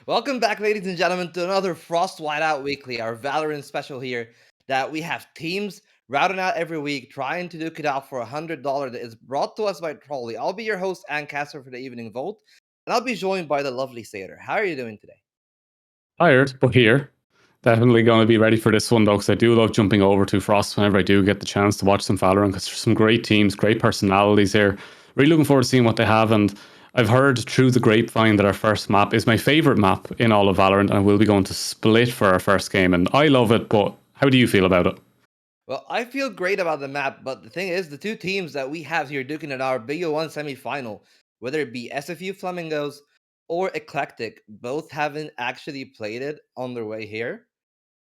Welcome back, ladies and gentlemen, to another Frost Whiteout Weekly, our Valorant special here. That we have teams routing out every week, trying to duke it out for $100 that is brought to us by Trolley. I'll be your host and caster for the evening vote, and I'll be joined by the lovely Satyr. How are you doing today? Tired, but here. Definitely going to be ready for this one though, because I do love jumping over to Frost whenever I do get the chance to watch some Valorant, because there's some great teams, great personalities here. Really looking forward to seeing what they have, and I've heard through the grapevine that our first map is my favourite map in all of Valorant, and we'll be going to Split for our first game, and I love it, but how do you feel about it? Well, I feel great about the map, but the thing is, the two teams that we have here duking it our Big O1 semifinal, whether it be SFU Flamingos or Eclectic, both haven't actually played it on their way here.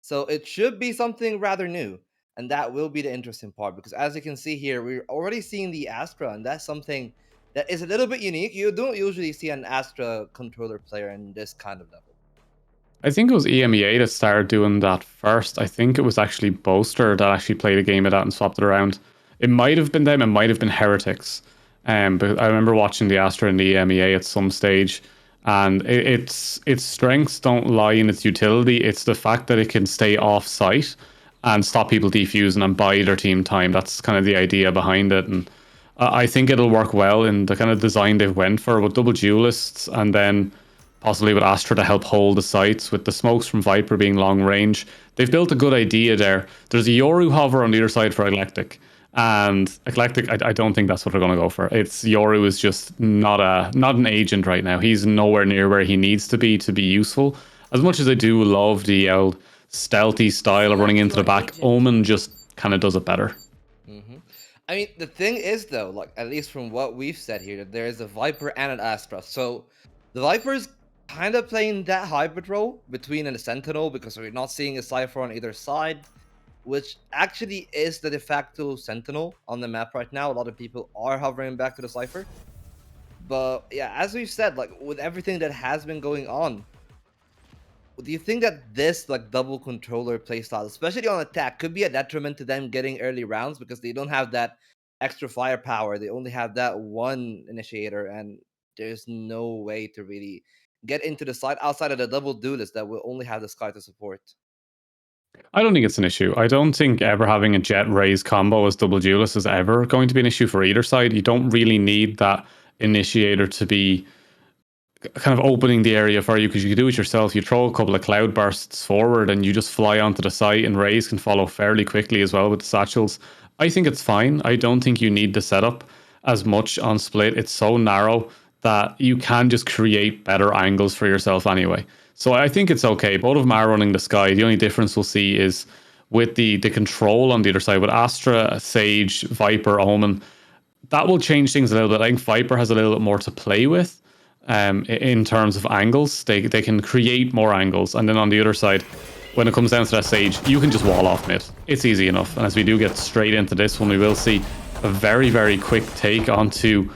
So it should be something rather new. And that will be the interesting part because as you can see here, we're already seeing the Astra, and that's something that is a little bit unique. You don't usually see an Astra controller player in this kind of level. I think it was EMEA that started doing that first. I think it was actually Boaster that actually played a game of that and swapped it around. It might have been them, it might have been Heretics. But I remember watching the Astra in the EMEA at some stage, and its strengths don't lie in its utility. It's the fact that it can stay off site and stop people defusing and buy their team time. That's kind of the idea behind it, and I think it'll work well in the kind of design they've went for with double duelists, and then possibly with Astra to help hold the sites, with the smokes from Viper being long range. They've built a good idea there. There's a Yoru hover on the other side for Eclectic. And Eclectic, I don't think that's what they're going to go for. It's Yoru is just not an agent right now. He's nowhere near where he needs to be useful. As much as I do love the stealthy style of running into the back, Omen just kind of does it better. I mean, the thing is, though, like, at least from what we've said here, that there is a Viper and an Astra. So the Viper's kind of playing that hybrid role between a Sentinel because we're not seeing a Cypher on either side, which actually is the de facto Sentinel on the map right now. A lot of people are hovering back to the Cypher. But yeah, as we've said, like, with everything that has been going on, do you think that this like double controller playstyle, especially on attack, could be a detriment to them getting early rounds because they don't have that extra firepower? They only have that one initiator, and there's no way to really get into the side outside of the double duelist that will only have the Sky to support. I don't think it's an issue. I don't think ever having a Jet Raze combo as double duelist is ever going to be an issue for either side. You don't really need that initiator to be kind of opening the area for you, because you can do it yourself. You throw a couple of cloud bursts forward and you just fly onto the site, and Raze can follow fairly quickly as well with the satchels. I think it's fine. I don't think you need the setup as much on Split. It's so narrow that you can just create better angles for yourself anyway. So I think it's okay. Both of them are running the Sky. The only difference we'll see is with the control on the other side with Astra, Sage, Viper, Omen. That will change things a little bit. I think Viper has a little bit more to play with in terms of angles. They can create more angles. And then on the other side, when it comes down to that Sage, you can just wall off mid. It's easy enough. And as we do get straight into this one, we will see a very, very quick take onto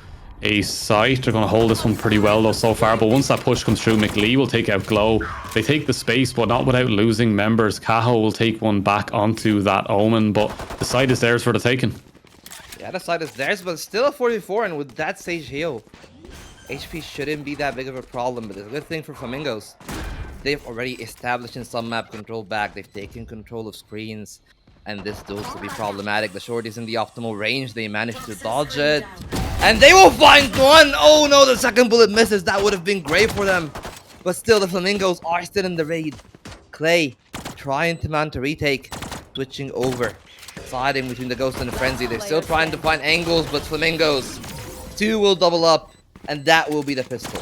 a site. They're going to hold this one pretty well though so far, but once that push comes through, McLee will take out Glow. They take the space, but not without losing members. Caho will take one back onto that Omen, but the site is theirs for the taking. Yeah, the side is theirs, but still a 44, and with that Sage heal, HP shouldn't be that big of a problem. But it's a good thing for Flamingos. They've already established in some map control back. They've taken control of screens, and this duel to be problematic. The short is in the optimal range. They managed to dodge it, and they will find one. Oh no, the second bullet misses. That would have been great for them, but still the Flamingos are still in the raid. Clay trying to mount a retake, switching over, siding between the Ghost and the Frenzy. They're still trying to find angles, but Flamingos 2 will double up, and that will be the pistol.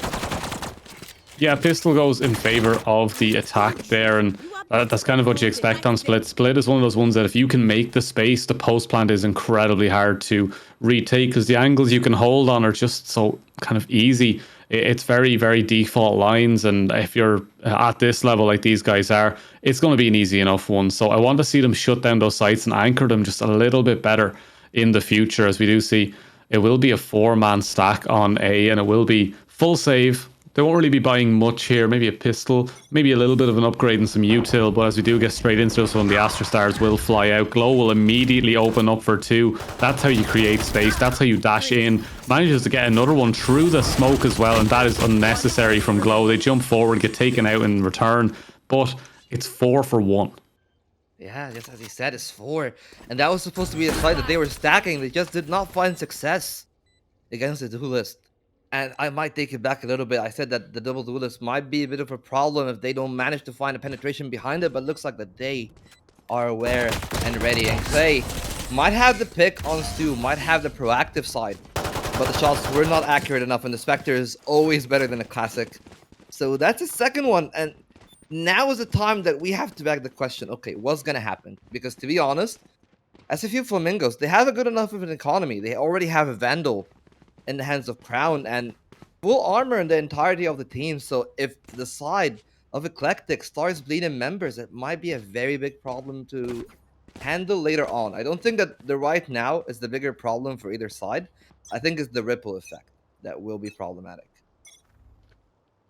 Yeah, pistol goes in favor of the attack there, and that's kind of what you expect on Split. Split is one of those ones that if you can make the space, the post plant is incredibly hard to retake, because the angles you can hold on are just so kind of easy. It's very, very default lines, and if you're at this level like these guys are, it's going to be an easy enough one. So I want to see them shut down those sites and anchor them just a little bit better in the future, as we do see it will be a 4-man stack on A, and it will be full save. They won't really be buying much here. Maybe a pistol, maybe a little bit of an upgrade and some util. But as we do get straight into this one, the Astra Stars will fly out. Glow will immediately open up for 2. That's how you create space. That's how you dash in. Manages to get another one through the smoke as well. And that is unnecessary from Glow. They jump forward, get taken out in return. But it's 4 for 1. Yeah, just as he said, it's 4. And that was supposed to be a side that they were stacking. They just did not find success against the duelist. And I might take it back a little bit. I said that the double duelist might be a bit of a problem if they don't manage to find a penetration behind it, but it looks like that they are aware and ready. And Clay might have the pick on Stu, might have the proactive side, but the shots were not accurate enough, and the Spectre is always better than a Classic. So that's the second one, and now is the time that we have to beg the question, okay, what's gonna happen? Because to be honest, SFU Flamingos, they have a good enough of an economy. They already have a Vandal in the hands of Crown and full armor in the entirety of the team. So if the side of Eclectic starts bleeding members, it might be a very big problem to handle later on. I don't think that the right now is the bigger problem for either side. I think it's the ripple effect that will be problematic.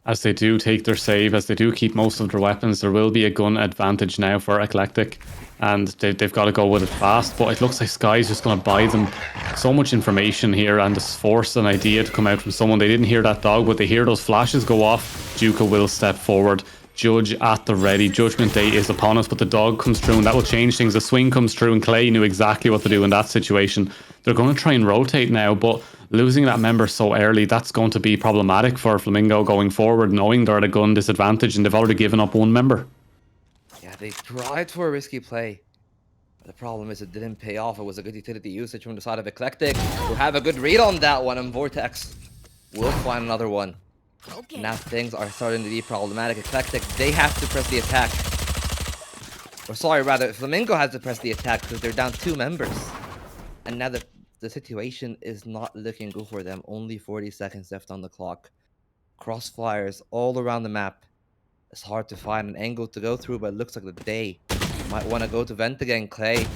As they do take their save, as they do keep most of their weapons, there will be a gun advantage now for Eclectic. And they've got to go with it fast. But it looks like Sky's just going to buy them so much information here and just force an idea to come out from someone. They didn't hear that dog, but they hear those flashes go off. Juka will step forward. Judge at the ready. Judgment Day is upon us, but the dog comes through and that will change things. The swing comes through and Clay knew exactly what to do in that situation. They're going to try and rotate now, but losing that member so early, that's going to be problematic for Flamingo going forward, knowing they're at a gun disadvantage and they've already given up 1 member. Yeah, they tried for a risky play. The problem is it didn't pay off. It was a good utility usage from the side of Eclectic. We'll have a good read on that one, and Vortex will find another one. Okay. Now things are starting to be problematic. Eclectic, they have to press the attack. Or sorry, rather, Flamingo has to press the attack because they're down 2 members. And now the situation is not looking good for them. Only 40 seconds left on the clock. Crossfires all around the map. It's hard to find an angle to go through, but it looks like the day might want to go to vent again. Clay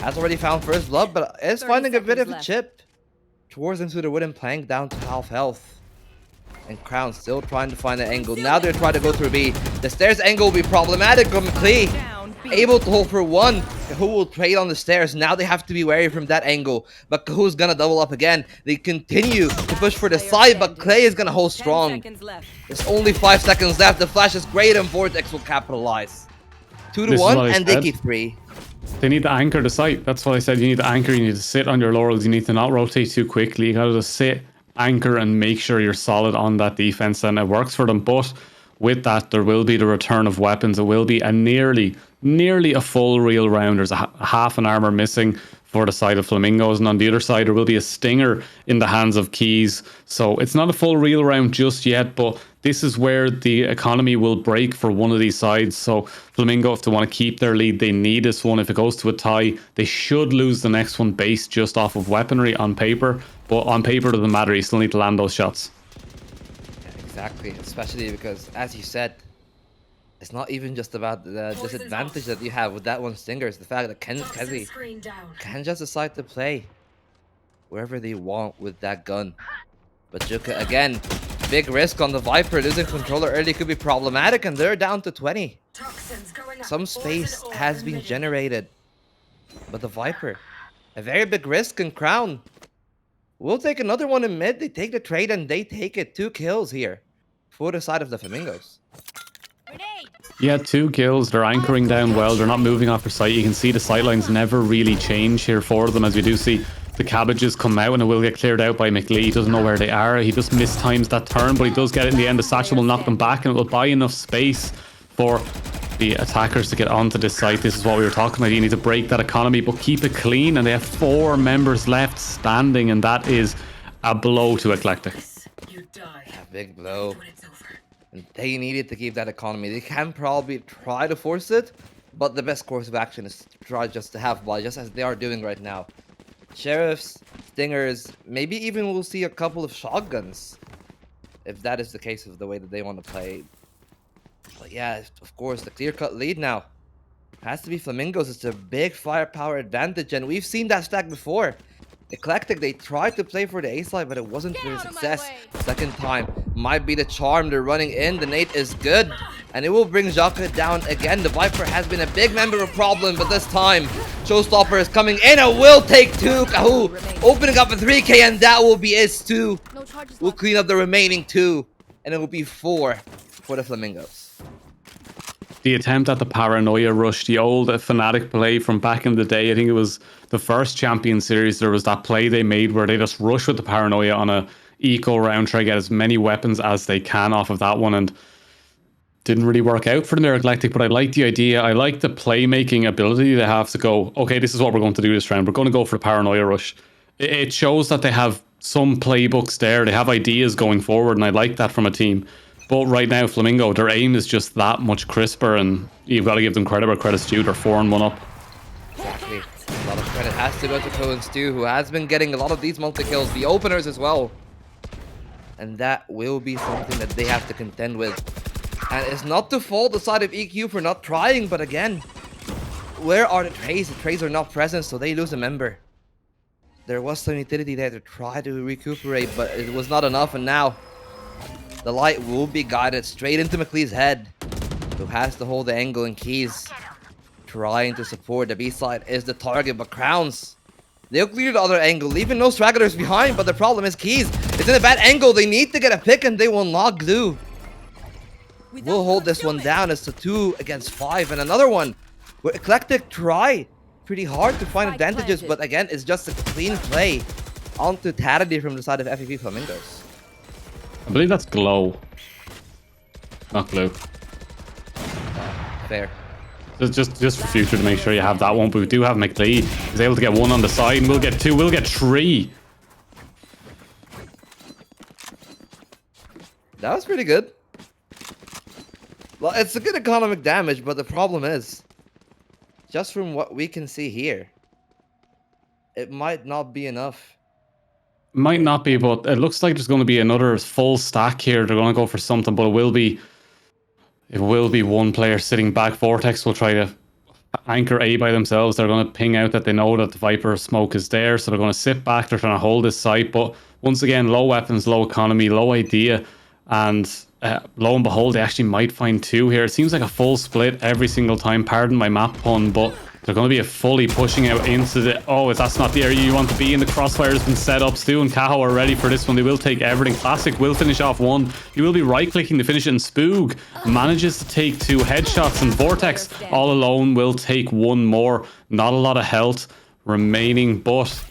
has already found first blood, but is finding a bit of a chip towards into the wooden plank down to half health. And Crown still trying to find an angle. Now they're trying to go through B. The stairs angle will be problematic. Clay able to hold for 1. Kahu will trade on the stairs. Now they have to be wary from that angle. But Kahu's gonna double up again. They continue to push for the side, but Clay is gonna hold strong. There's only 5 seconds left. The flash is great and Vortex will capitalize. 2 to 1 and they keep 3. They need to anchor the site. That's what I said. You need to anchor. You need to sit on your laurels. You need to not rotate too quickly. You gotta just sit, anchor, and make sure you're solid on that defense, and it works for them. But with that, there will be the return of weapons. It will be a nearly a full real round. There's a half an armor missing for the side of Flamingos, and on the other side there will be a stinger in the hands of Keys. So it's not a full real round just yet, but this is where the economy will break for one of these sides. So Flamingo, if they want to keep their lead, they need this one. If it goes to a tie, they should lose the next one based just off of weaponry on paper. But on paper, it doesn't matter. You still need to land those shots. Yeah, exactly. Especially because, as you said, it's not even just about the disadvantage that you have with that one stinger. It's the fact that Kezi can just decide to play wherever they want with that gun. But Juka, again, big risk on the Viper. Losing controller early could be problematic, and they're down to 20. Some space has been generated. But the Viper, a very big risk, and Crown will take another one in mid. They take the trade, and they take it. 2 kills here for the side of the Flamingos. Yeah, 2 kills. They're anchoring down well. They're not moving off their site. You can see the sightlines never really change here for them, as we do see the cabbages come out, and it will get cleared out by McLee. He doesn't know where they are. He just mistimes that turn, but he does get it in the end. The satchel will knock them back, and it will buy enough space for the attackers to get onto this site. This is what we were talking about. You need to break that economy, but keep it clean, and they have 4 members left standing, and that is a blow to Eclectic. A big blow. And they needed to keep that economy. They can probably try to force it, but the best course of action is to try just to have buy, just as they are doing right now. Sheriffs, Stingers, maybe even we'll see a couple of shotguns, if that is the case of the way that they want to play. But yeah, of course, the clear-cut lead now has to be Flamingos. It's a big firepower advantage, and we've seen that stack before. Eclectic, they tried to play for the A side, but it wasn't their success. Second time might be the charm. They're running in. The nade is good. And it will bring Xhaka down again. The Viper has been a big member of problem, but this time, Showstopper is coming in and will take 2. Kahoo opening up a 3k, and that will be his 2. We'll clean up the remaining 2, and it will be 4 for the Flamingos. The attempt at the paranoia rush, the old Fnatic play from back in the day. I think it was the first Champion Series. There was that play they made where they just rush with the paranoia on a eco round, try to get as many weapons as they can off of that one, and didn't really work out for the Eclectic. But I like the idea. I like the playmaking ability they have to go, okay, this is what we're going to do this round. We're going to go for the paranoia rush. It shows that they have some playbooks there. They have ideas going forward, and I like that from a team. But right now, Flamingo, their aim is just that much crisper, and you've got to give them credit where credit's due. They're 4-1 up. Exactly. A lot of credit has to go to Cohen Stew, who has been getting a lot of these multi-kills, the openers as well. And that will be something that they have to contend with. And it's not to fault the side of EQ for not trying, but again, where are the trays? The trays are not present, so they lose a member. There was some utility there to try to recuperate, but it was not enough, and now the light will be guided straight into McLee's head, who has to hold the angle, and Keys trying to support. The B side is the target, but Crowns, they'll clear the other angle, leaving no stragglers behind, but the problem is Keys is in a bad angle. They need to get a pick, and they will not glue. We'll hold this one down. It's a 2 against 5, and another one where Eclectic try pretty hard to find advantages, but again, it's just a clean play onto Tardy from the side of SFU Flamingos. I believe that's Glow, not Glue. Fair. Just for future to make sure you have that one. But we do have McLee. He's able to get 1 on the side, and we'll get 2. We'll get 3. That was pretty good. Well, it's a good economic damage, but the problem is, just from what we can see here, it might not be enough. Might not be, but it looks like there's going to be another full stack here. They're going to go for something, but it will be one player sitting back. Vortex will try to anchor A by themselves. They're going to ping out that they know that the Viper smoke is there, so they're going to sit back. They're trying to hold this site, but once again, low weapons, low economy, low idea, and lo and behold, they actually might find 2 here. It seems like a full split every single time. Pardon my map pun, but they're going to be fully pushing out into the... Oh, that's not the area you want to be in. The crossfire has been set up. Stu and Caho are ready for this one. They will take everything. Classic will finish off 1. He will be right-clicking to finish it, and Spoog manages to take 2 headshots, and Vortex all alone will take 1 more. Not a lot of health remaining, but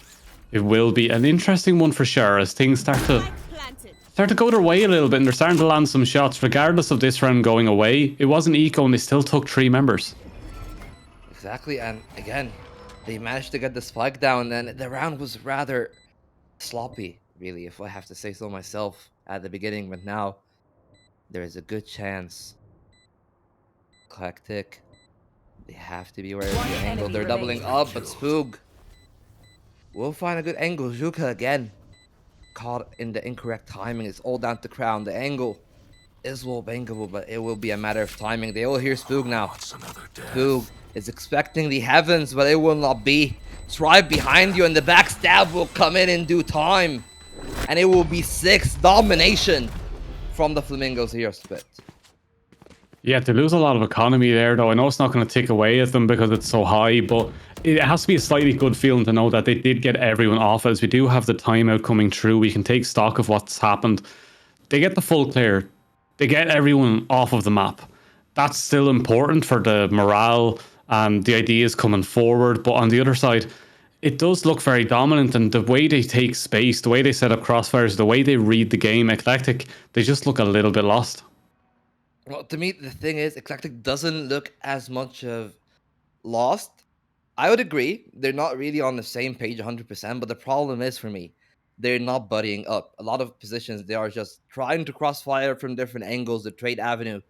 it will be an interesting one for sure as things start to go their way a little bit, and they're starting to land some shots. Regardless of this round going away, it wasn't eco, and they still took 3 members. Exactly, and again, they managed to get the spike down, and the round was rather sloppy, really, if I have to say so myself, at the beginning, but now there is a good chance. Eclectic, they have to be aware of the angle. They're doubling up, but Spoog will find a good angle. Juka again caught in the incorrect timing. It's all down to Crown. The angle is well bankable, but it will be a matter of timing. They all hear Spoog now. Spoog is expecting the heavens, but it will not be. It's right behind you, and the backstab will come in due time. And it will be 6 domination from the Flamingos here split. Yeah, they lose a lot of economy there, though. I know it's not going to tick away at them because it's so high, but it has to be a slightly good feeling to know that they did get everyone off. As we do have the timeout coming through, we can take stock of what's happened. They get the full clear. They get everyone off of the map. That's still important for the morale and the ideas coming forward. But on the other side, it does look very dominant, and the way they take space, the way they set up crossfires, the way they read the game, Eclectic, they just look a little bit lost. Well, to me, the thing is, Eclectic doesn't look as much of lost. I would agree. They're not really on the same page 100%, but the problem is, for me, they're not buddying up. A lot of positions, they are just trying to crossfire from different angles. The trade avenue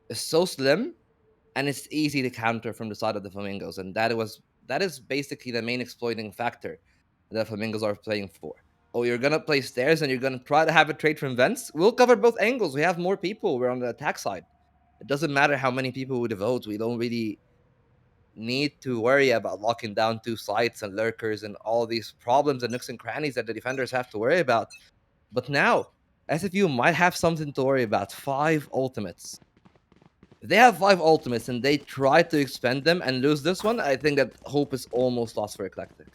is so slim, and it's easy to counter from the side of the Flamingos, and that is basically the main exploiting factor the Flamingos are playing for. Oh, you're gonna play stairs and you're gonna try to have a trade from vents? We'll cover both angles. We have more people. We're on the attack side. It doesn't matter how many people we devote. We don't really need to worry about locking down 2 sites and lurkers and all these problems and nooks and crannies that the defenders have to worry about. But now, SFU might have something to worry about. 5 ultimates. If they have 5 ultimates and they try to expend them and lose this one, I think that hope is almost lost for Eclectic.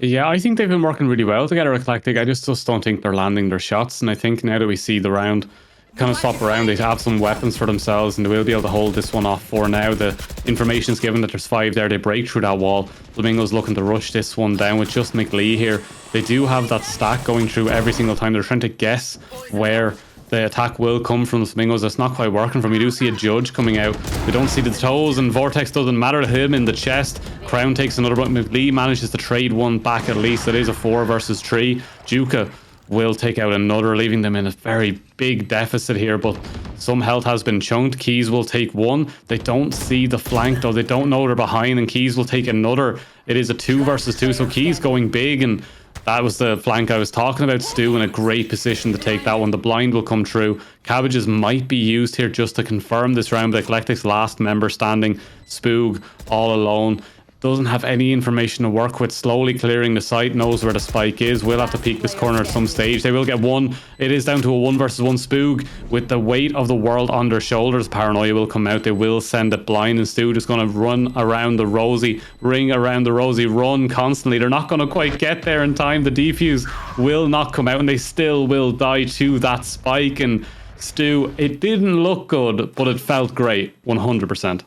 Yeah, I think they've been working really well together, Eclectic. I just don't think they're landing their shots. And I think now that we see the round kind of swap around, they have some weapons for themselves and they will be able to hold this one off for now. The information's given that there's 5 there. They break through that wall. Flamingo's looking to rush this one down with just McLee here. They do have that stack going through every single time. They're trying to guess where the attack will come from the Flamingos. It's not quite working for them. We do see a Judge coming out. We don't see the toes, and Vortex doesn't matter to him in the chest. Crown takes another, but McLee manages to trade one back at least. It is a 4 versus 3. Juka will take out another, leaving them in a very big deficit here, but some health has been chunked. Keys will take one. They don't see the flank though. They don't know they're behind, and Keys will take another. It is a 2 versus 2, so Keys going big, and that was the flank I was talking about. Stu in a great position to take that one. The blind will come through. Cabbages might be used here just to confirm this round, but Eclectic's last member standing. Spoog all alone. Doesn't have any information to work with. Slowly clearing the site. Knows where the spike is. Will have to peek this corner at some stage. They will get one. It is down to a 1 versus 1. Spoog with the weight of the world on their shoulders. Paranoia will come out. They will send it blind, and Stu just going to run around the Rosie. Ring around the Rosie. Run constantly. They're not going to quite get there in time. The defuse will not come out, and they still will die to that spike. And Stu, it didn't look good, but it felt great. 100%.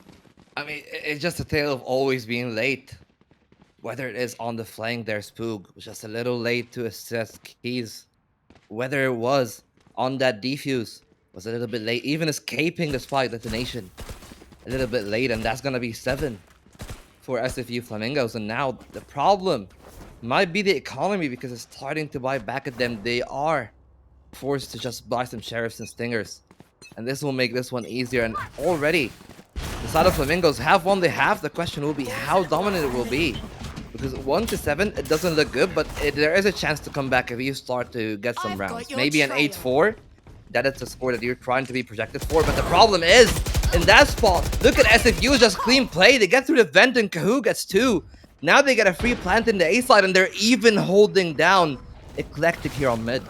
I mean, it's just a tale of always being late. Whether it is on the flank there, Spoog was just a little late to assess Keys. Whether it was on that defuse, was a little bit late. Even escaping the spike detonation, a little bit late, and that's gonna be 7 for SFU Flamingos. And now the problem might be the economy, because it's starting to buy back at them. They are forced to just buy some sheriffs and stingers, and this will make this one easier. And already the side of Flamingos have one they have. The question will be how dominant it will be, because 1 to 7 it doesn't look good, but there is a chance to come back if you start to get some rounds. Maybe an 8-4. That is the score that you're trying to be projected for. But the problem is, in that spot, look at SFU, just clean play. They get through the vent and Kahoo gets 2. Now they get a free plant in the A side, and they're even holding down Eclectic here on mid.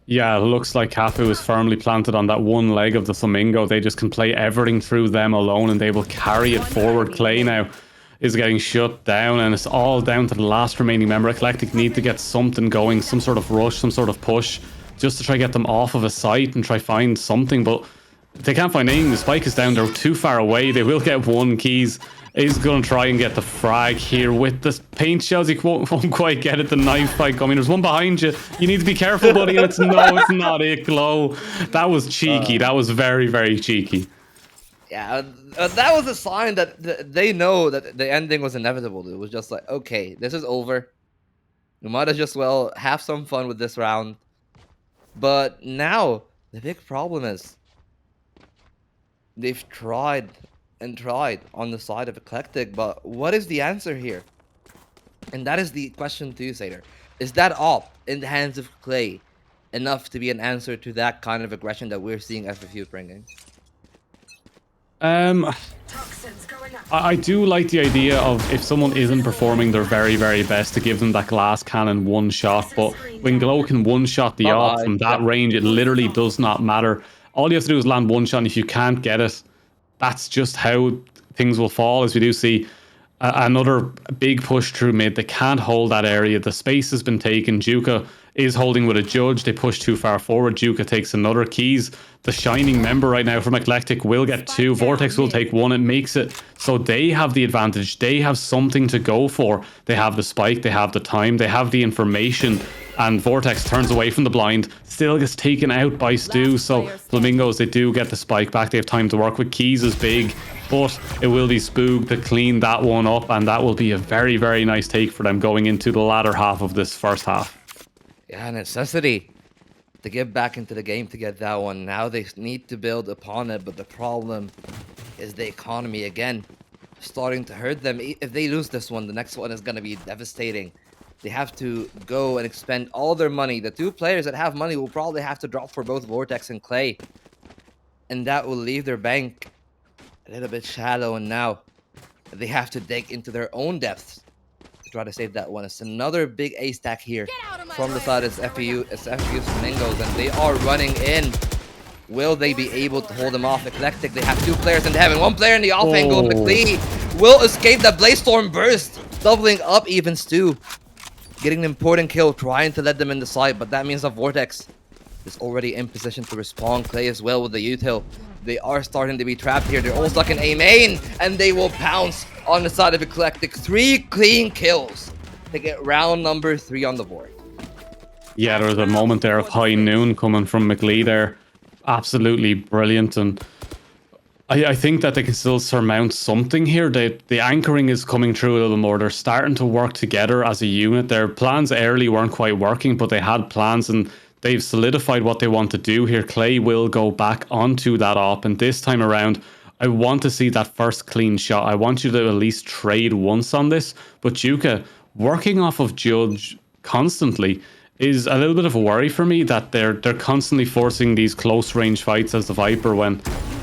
Yeah, it looks like Cafu is firmly planted on that one leg of the Flamingo. They just can play everything through them alone, and they will carry it forward. Clay now is getting shut down, and it's all down to the last remaining member. Eclectic need to get something going, some sort of rush, some sort of push, just to try get them off of a site and try find something, but they can't find anything. The spike is down. They're too far away. They will get one. Keys is going to try and get the frag here with the paint shells. He won't quite get it. The knife fight coming. There's one behind you. You need to be careful, buddy. And it's not it, Glow. That was cheeky. That was very, very cheeky. Yeah, that was a sign that they know that the ending was inevitable. It was just like, okay, this is over. We might as just well have some fun with this round. But now, the big problem is they've tried and tried on the side of Eclectic, but what is the answer here? And that is the question to you, Satyr. Is that op in the hands of Clay enough to be an answer to that kind of aggression that we're seeing SFU bringing? I do like the idea of, if someone isn't performing their very, very best, to give them that glass cannon one shot. But when Glow can one shot the op from that range, it literally does not matter. All you have to do is land one shot, and if you can't get it, that's just how things will fall. As we do see another big push through mid. They can't hold that area. The space has been taken. Juka is holding with a Judge. They push too far forward. Juka takes another. Keys, the shining member right now from Eclectic, will get 2. Vortex will take 1. It makes it so they have the advantage. They have something to go for. They have the spike. They have the time. They have the information. And Vortex turns away from the blind, still gets taken out by Stu. So Flamingos, they do get the spike back. They have time to work with. Keys is big, but it will be Spoog to clean that one up, and that will be a very, very nice take for them going into the latter half of this first half. Yeah, necessity to get back into the game to get that one. Now they need to build upon it, but the problem is the economy again starting to hurt them. If they lose this one, the next one is going to be devastating. They have to go and expend all their money. The 2 players that have money will probably have to drop for both Vortex and Clay, and that will leave their bank a little bit shallow. And now they have to dig into their own depths to try to save that one. It's another big A stack here from the side of SFU Flamingos, and they are running in. Will they be able to hold them off? Eclectic, they have 2 players in the heaven, 1 player in the off angle. McLee will escape that Blaze Storm burst, doubling up even Stu. Getting an important kill, trying to let them in the side, but that means the Vortex is already in position to respawn. Clay as well with the util. They are starting to be trapped here. They're all stuck in A main, and they will pounce on the side of Eclectic. 3 clean kills to get round number 3 on the board. Yeah, there was a moment there of high noon coming from McLee there. Absolutely brilliant, and I think that they can still surmount something here. The anchoring is coming through a little more. They're starting to work together as a unit. Their plans early weren't quite working, but they had plans and they've solidified what they want to do here. Clay will go back onto that op, and this time around, I want to see that first clean shot. I want you to at least trade once on this. But Juka, working off of Judge constantly is a little bit of a worry for me, that they're constantly forcing these close range fights as the Viper, when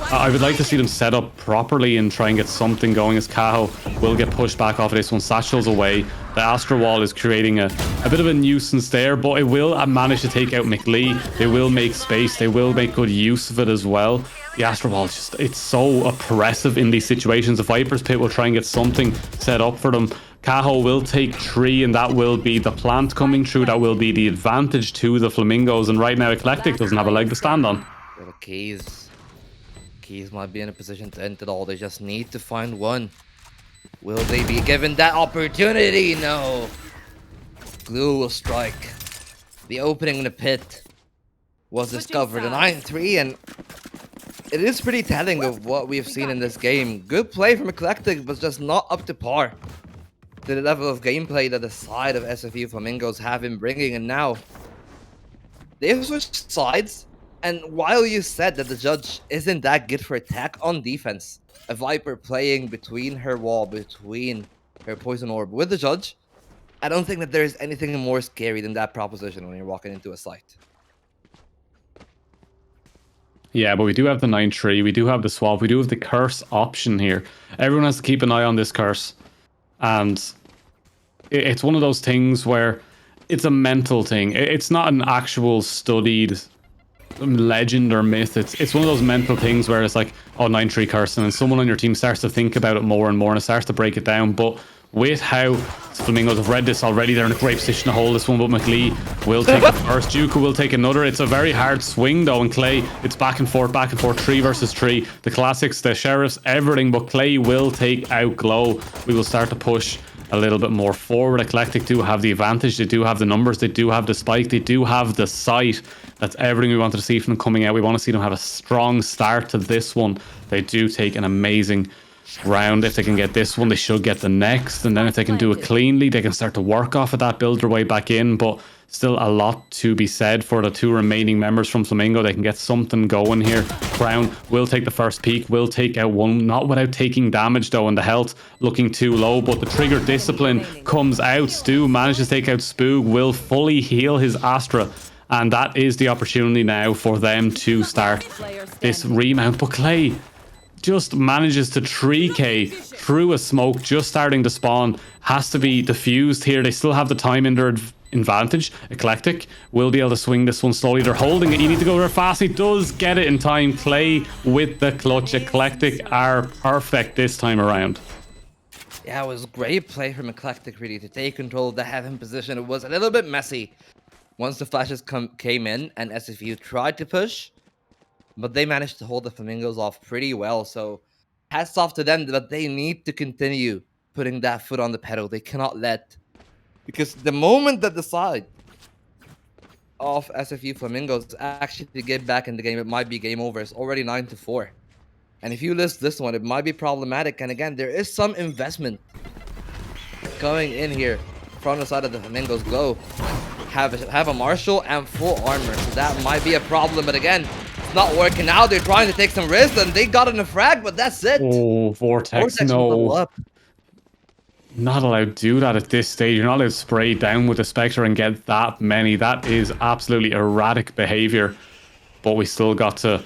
I would like to see them set up properly and try and get something going, as Caho will get pushed back off of this one. Satchel's away. The Astra Wall is creating a bit of a nuisance there, but it will manage to take out McLee. They will make space. They will make good use of it as well. The Astra Wall, it's so oppressive in these situations. The Viper's Pit will try and get something set up for them. Caho will take 3, and that will be the plant coming through. That will be the advantage to the Flamingos. And right now, Eclectic doesn't have a leg to stand on. Yeah, the Keys might be in a position to end it all. They just need to find one. Will they be given that opportunity? No. Glue will strike. The opening in the pit was discovered. A 9-3, and it is pretty telling of what we've seen in this game. Good play from Eclectic, but just not up to par to the level of gameplay that the side of SFU Flamingos have been bringing. And now they've switched sides. And while you said that the Judge isn't that good for attack on defense, a Viper playing between her wall, between her poison orb with the Judge, I don't think that there's anything more scary than that proposition when you're walking into a site. Yeah, but we do have the 9-3, we do have the swap, we do have the curse option here. Everyone has to keep an eye on this curse. And it's one of those things where it's a mental thing. It's not an actual studied legend or myth. It's one of those mental things where it's like, oh, 9-3 curse, and then someone on your team starts to think about it more and more, and it starts to break it down. But with how Flamingos have read this already, they're in a great position to hold this one. But McLee will take the first, Juka will take another. It's a very hard swing though, and Clay, it's back and forth, 3 versus 3. The classics, the sheriffs, everything, but Clay will take out Glow. We will start to push a little bit more forward. Eclectic do have the advantage. They do have the numbers. They do have the spike. They do have the sight. That's everything we wanted to see from them coming out. We want to see them have a strong start to this one. They do take an amazing round. If they can get this one, they should get the next. And then if they can do it cleanly, they can start to work off of that, build their way back in. But still a lot to be said for the 2 remaining members from Flamingo. They can get something going here. Crown will take the first peak, will take out one, not without taking damage though, and the health looking too low. But the trigger discipline comes out. Stu manages to take out Spoog, will fully heal his Astra. And that is the opportunity now for them to start this remount. But Clay just manages to 3k through a smoke, just starting to spawn. Has to be diffused here. They still have the time in their advantage. Eclectic will be able to swing this one slowly. They're holding it. You need to go there fast. He does get it in time. Clay with the clutch. Eclectic are perfect this time around. Yeah, it was great play from Eclectic, really, to take control of the heaven position. It was a little bit messy once the flashes came in and SFU tried to push, but they managed to hold the Flamingos off pretty well. So hats off to them, but they need to continue putting that foot on the pedal. They cannot let, because the moment that the side of SFU Flamingos actually get back in the game, it might be game over. It's already 9-4. And if you list this one, it might be problematic. And again, there is some investment going in here from the side of the Flamingos. Glow have a Marshal and full armor, so that might be a problem. But again, it's not working out. They're trying to take some risks, and they got in a frag, but that's it. Oh, Vortex no. Not allowed to do that at this stage. You're not allowed to spray down with the Spectre and get that many. That is absolutely erratic behavior. But we still got to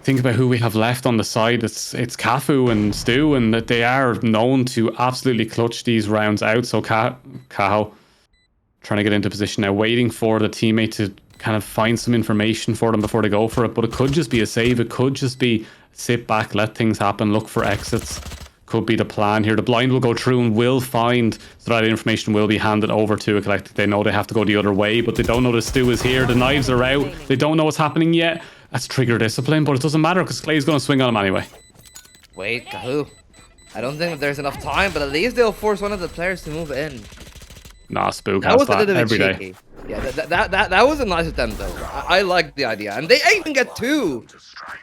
think about who we have left on the side. It's Cafu and Stu, and that they are known to absolutely clutch these rounds out. So Caho trying to get into position now, waiting for the teammate to kind of find some information for them before they go for it. But it could just be a save. It could just be sit back, let things happen, look for exits. Could be the plan here. The blind will go through and will find, so that information will be handed over to a collective. They know they have to go the other way, but they don't know the Stu is here. The knives are out. They don't know what's happening yet. That's trigger discipline, but it doesn't matter because Clay's going to swing on him anyway. Wait, Kahoo. I don't think that there's enough time, but at least they'll force one of the players to move in. Nah, Spook That has was a that little bit every day. cheeky. Yeah, that was a nice attempt though. I like the idea, and they even get 2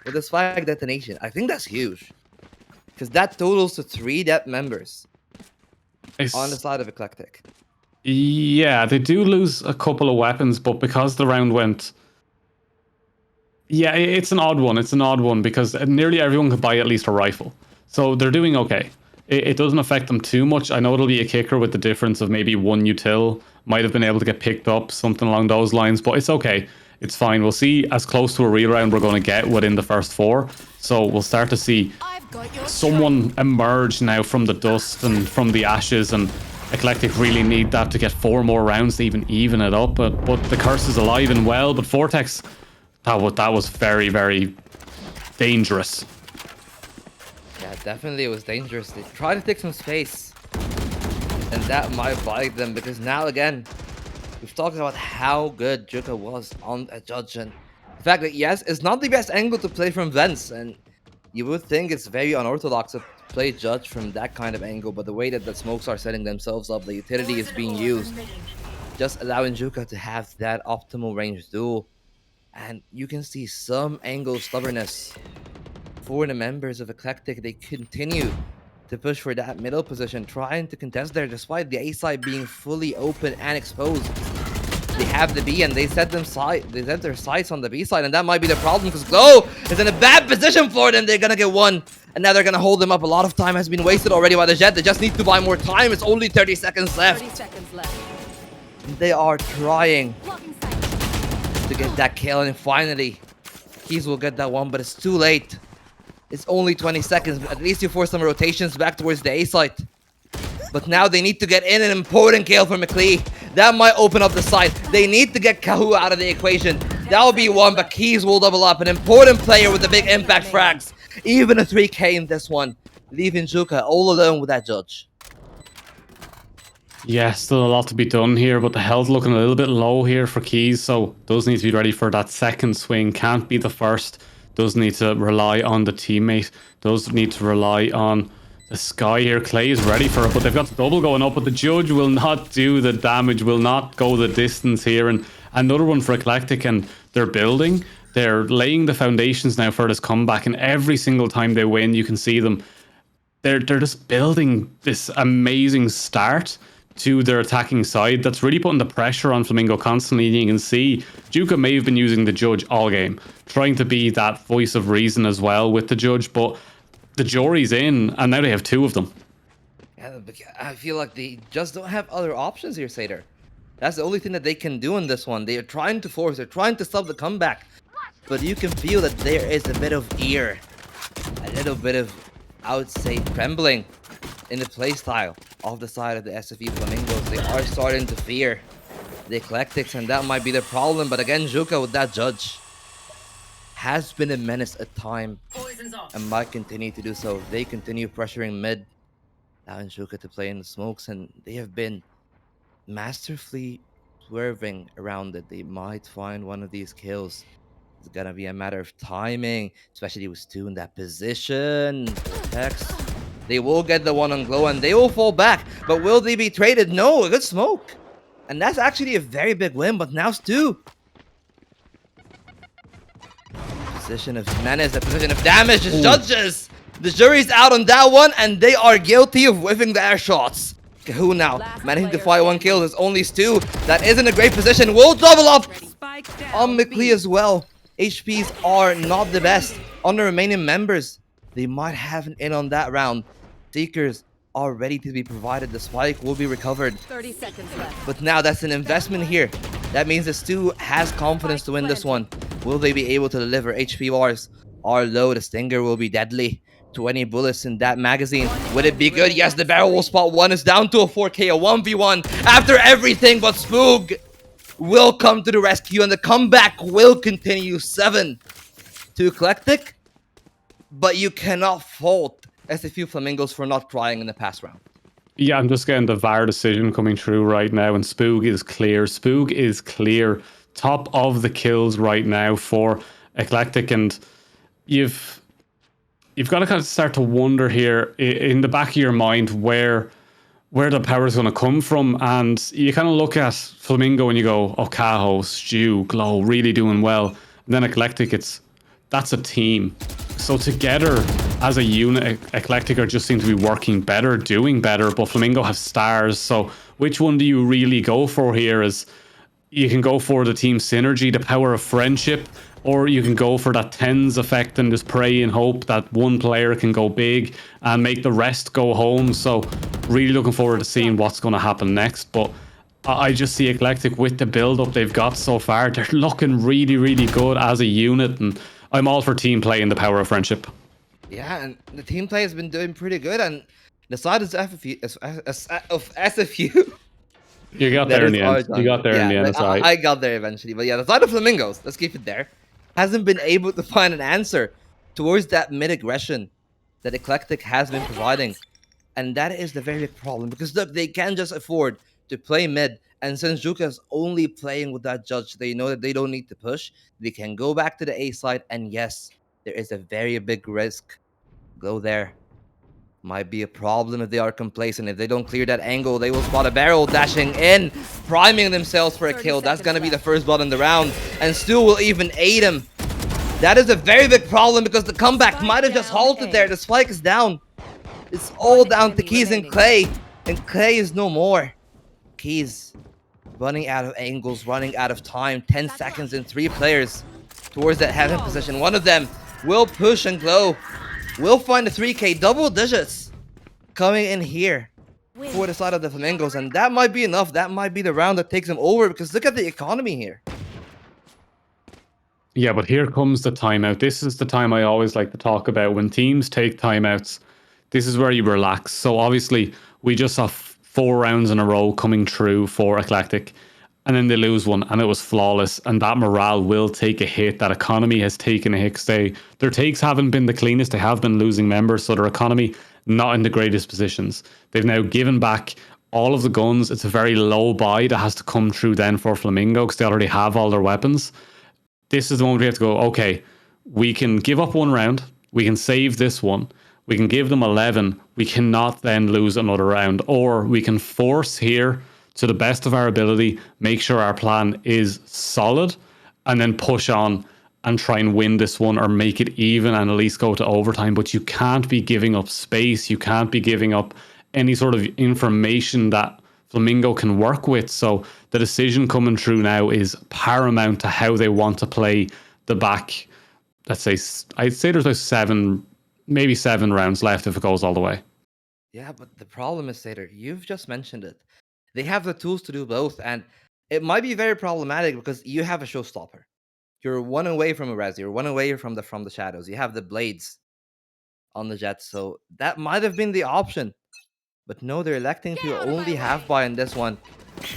with this flag detonation. I think that's huge, because that totals to 3 death members on the side of Eclectic. Yeah, they do lose a couple of weapons, but because the round went... Yeah, it's an odd one. It's an odd one because nearly everyone could buy at least a rifle. So they're doing okay. It doesn't affect them too much. I know it'll be a kicker with the difference of maybe 1 util might have been able to get picked up, something along those lines, but it's okay. It's fine. We'll see as close to a real round we're going to get within the first 4. So we'll start to see someone emerge now from the dust and from the ashes, and Eclectic really need that to get 4 more rounds to even it up. But the curse is alive and well. But Vortex, that was very, very dangerous. Yeah, definitely it was dangerous. They tried to take some space, and that might bite them, because now again, we've talked about how good Juka was on a judge, and the fact that yes, it's not the best angle to play from vents, and you would think it's very unorthodox to play judge from that kind of angle, but the way that the smokes are setting themselves up, the utility is being used, just allowing Juka to have that optimal range duel. And you can see some angle stubbornness for the members of Eclectic. They continue to push for that middle position, trying to contest there despite the A side being fully open and exposed. They have the B and they set their sights on the B side, and that might be the problem because Glow is in a bad position for them. They're gonna get 1, and now they're gonna hold them up. A lot of time has been wasted already by the Jet. They just need to buy more time. It's only 30 seconds left. 30 seconds left. They are trying to get that kill, and finally Keys will get that one, but it's too late. It's only 20 seconds. At least you force some rotations back towards the A site. But now they need to get in an important kill for McLee. That might open up the site. They need to get Kahua out of the equation. That'll be 1, but Keys will double up. An important player with the big impact frags. Even a 3K in this one, leaving Juka all alone with that judge. Yeah, still a lot to be done here, but the health looking a little bit low here for Keys, so does need to be ready for that second swing. Can't be the first. Does need to rely on the teammate. Does need to rely on the Sky here. Clay is ready for it, but they've got the double going up, but the judge will not do the damage, will not go the distance here. And another one for Eclectic, and they're building. They're laying the foundations now for this comeback, and every single time they win, you can see them. They're just building this amazing start to their attacking side that's really putting the pressure on Flamingo constantly. You can see Juka may have been using the judge all game, trying to be that voice of reason as well with the judge, but the jury's in, and now they have 2 of them. Yeah, I feel like they just don't have other options here, Sater. That's the only thing that they can do in this one. They are trying to force, they're trying to stop the comeback, but you can feel that there is a bit of ear, a little bit of, I would say, trembling in the playstyle of the side of the SFU Flamingos. They are starting to fear the Eclectics, and that might be the problem. But again, Juka with that judge has been a menace at time and might continue to do so. They continue pressuring mid, allowing Juka to play in the smokes, and they have been masterfully swerving around it. They might find one of these kills. It's gonna be a matter of timing, especially with Stu in that position. Vortex. They will get the one on Glow and they will fall back. But will they be traded? No, a good smoke. And that's actually a very big win, but now Stu. Position of menace, the position of damage, the judges. The jury's out on that one, and they are guilty of whiffing the air shots. Kahoo now, managing to fight 1 kill. There's only Stu. That is in a great position. Will double up on McLee as well. HPs are not the best on the remaining members. They might have an in on that round. Seekers are ready to be provided. The spike will be recovered. 30 seconds left. But now that's an investment here. That means that Stu has confidence to win this one. Will they be able to deliver HP bars are low. The Stinger will be deadly. 20 bullets in that magazine. Would it be good? Yes, the barrel will spot one. Is down to a 4K, a 1v1 after everything, but Spoog will come to the rescue, and the comeback will continue. 7 to Eclectic, but you cannot fault SFU Flamingos for not crying in the past round. Yeah, I'm just getting the VAR decision coming through right now, and Spoog is clear. Spoog is clear. Top of the kills right now for Eclectic, and you've got to kind of start to wonder here in the back of your mind where the power is going to come from. And you kind of look at Flamingo and you go, oh, Cajo, Stew, Glow, really doing well. And then Eclectic, that's a team. So together as a unit, Eclectic are just seem to be working better, doing better, but Flamingo have stars. So which one do you really go for here? Is you can go for the team synergy, the power of friendship, or you can go for that tens effect and just pray and hope that one player can go big and make the rest go home. So really looking forward to seeing what's going to happen next. But I just see Eclectic with the build-up they've got so far. They're looking really, really good as a unit, and I'm all for team play and the power of friendship. Yeah, and the team play has been doing pretty good, and the side of SFU. You got there in the end. You got there in the end. That's right. I got there eventually. But yeah, the side of Flamingos, let's keep it there, hasn't been able to find an answer towards that mid aggression that Eclectic has been providing. And that is the very big problem. Because look, they can just afford to play mid. And since Juka's only playing with that judge, they know that they don't need to push. They can go back to the A side. And yes, there is a very big risk. Go there. Might be a problem if they are complacent. If they don't clear that angle, they will spot a barrel dashing in, priming themselves for a kill. That's going to be the first blood in the round, and Stu will even aid him. That is a very big problem because the comeback might have just halted there. The spike is down. It's all down to Keys and Clay is no more. Keys running out of angles, running out of time. 10 seconds and 3 players towards that heaven position. One of them will push and Glow. We'll find the 3K double digits coming in here for the side of the Flamingos, and that might be enough. That might be the round that takes them over because look at the economy here. Yeah, but here comes the timeout. This is the time I always like to talk about. When teams take timeouts, this is where you relax. So obviously, we just saw 4 rounds in a row coming through for Eclectic, and then they lose one, and it was flawless. And that morale will take a hit. That economy has taken a hit. Their takes haven't been the cleanest. They have been losing members, so their economy not in the greatest positions. They've now given back all of the guns. It's a very low buy that has to come through then for Flamingo because they already have all their weapons. This is the moment we have to go, okay, we can give up one round. We can save this one. We can give them 11. We cannot then lose another round. Or we can force here to the best of our ability, make sure our plan is solid, and then push on and try and win this one or make it even and at least go to overtime. But you can't be giving up space. You can't be giving up any sort of information that Flamingo can work with. So the decision coming through now is paramount to how they want to play the back. Let's say, I'd say there's like 7, maybe 7 rounds left if it goes all the way. Yeah, but the problem is, Sater, you've just mentioned it. They have the tools to do both, and it might be very problematic because you have a showstopper. You're one away from a res. You're one away from the shadows. You have the blades on the Jets, so that might have been the option. But no, they're electing to only have buy in this one.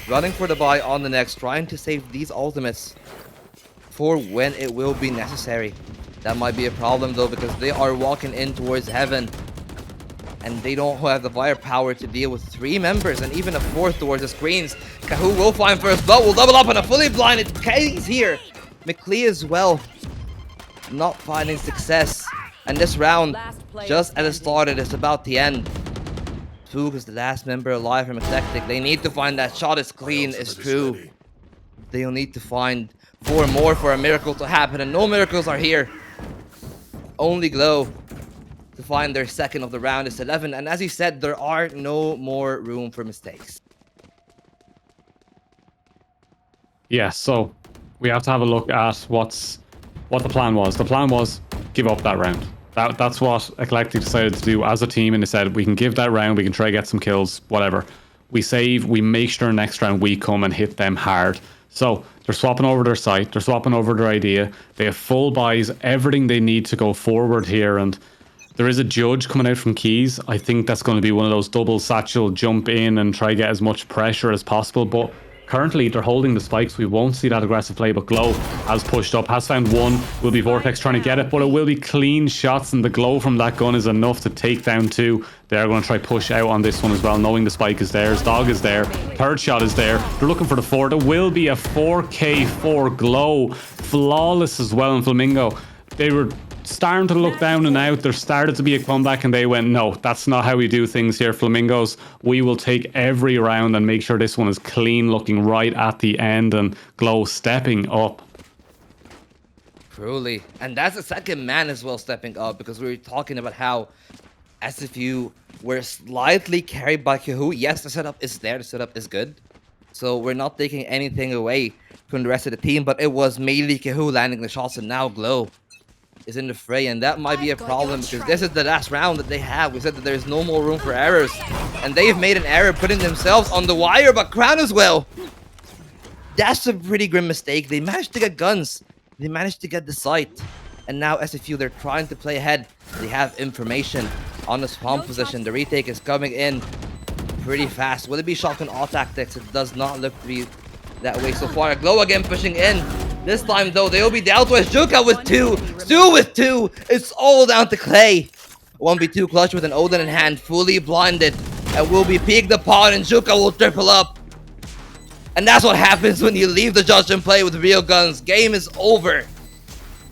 Running for the buy on the next, trying to save these ultimates for when it will be necessary. That might be a problem though, because they are walking in towards heaven. And they don't have the firepower to deal with 3 members and even a 4th towards the screens. Kahu will find first blood, will double up on a fully blinded K's here. McLee as well, not finding success. And this round, just as it started, is about to end. Foog is the last member alive from Eclectic. They need to find that shot is clean, is true. They'll need to find 4 more for a miracle to happen, and no miracles are here. Only Glow to find their second of the round is 11, and as you said, there are no more room for mistakes. Yeah, so we have to have a look at what the plan was. The plan was give up that round. That's what Eclectic decided to do as a team, and they said we can give that round, we can try to get some kills, whatever. we save, we make sure next round we come and hit them hard. So they're swapping over their site, they're swapping over their idea. They have full buys, everything they need to go forward here. And there is a judge coming out from Keys. I think that's going to be one of those double satchel jump in and try get as much pressure as possible. But currently they're holding the spikes. We won't see that aggressive play, but Glow has pushed up, has found one. Will be Vortex trying to get it, but it will be clean shots, and the glow from that gun is enough to take down two. They're going to try push out on this one as well, knowing the spike is there. Dog is there. Third shot is there. They're looking for the four. There will be a 4K for Glow. Flawless as well in Flamingo. They were starting to look down and out. There started to be a comeback and they went, no, that's not how we do things here, Flamingos. We will take every round and make sure this one is clean looking right at the end, and Glow stepping up. Truly. And that's the second man as well stepping up, because we were talking about how SFU were slightly carried by Kahoo. Yes, the setup is there. The setup is good. So we're not taking anything away from the rest of the team, but it was mainly Kahoo landing the shots, and now Glow is in the fray, and that might be a problem because this is the last round that they have. We said that there's no more room for errors, and they've made an error putting themselves on the wire, but Crown as well. That's a pretty grim mistake. They managed to get guns. They managed to get the site, and now SFU, they're trying to play ahead. They have information on the spawn position. The retake is coming in pretty fast. Will it be shotgun all tactics? It does not look to be that way so far. Glow again pushing in. This time, though, they will be down to Juka with two. Stu with two. It's all down to Clay. 1v2 clutch with an Odin in hand, fully blinded. And will be peek the pod, and Juka will triple up. And that's what happens when you leave the judge and play with real guns. Game is over.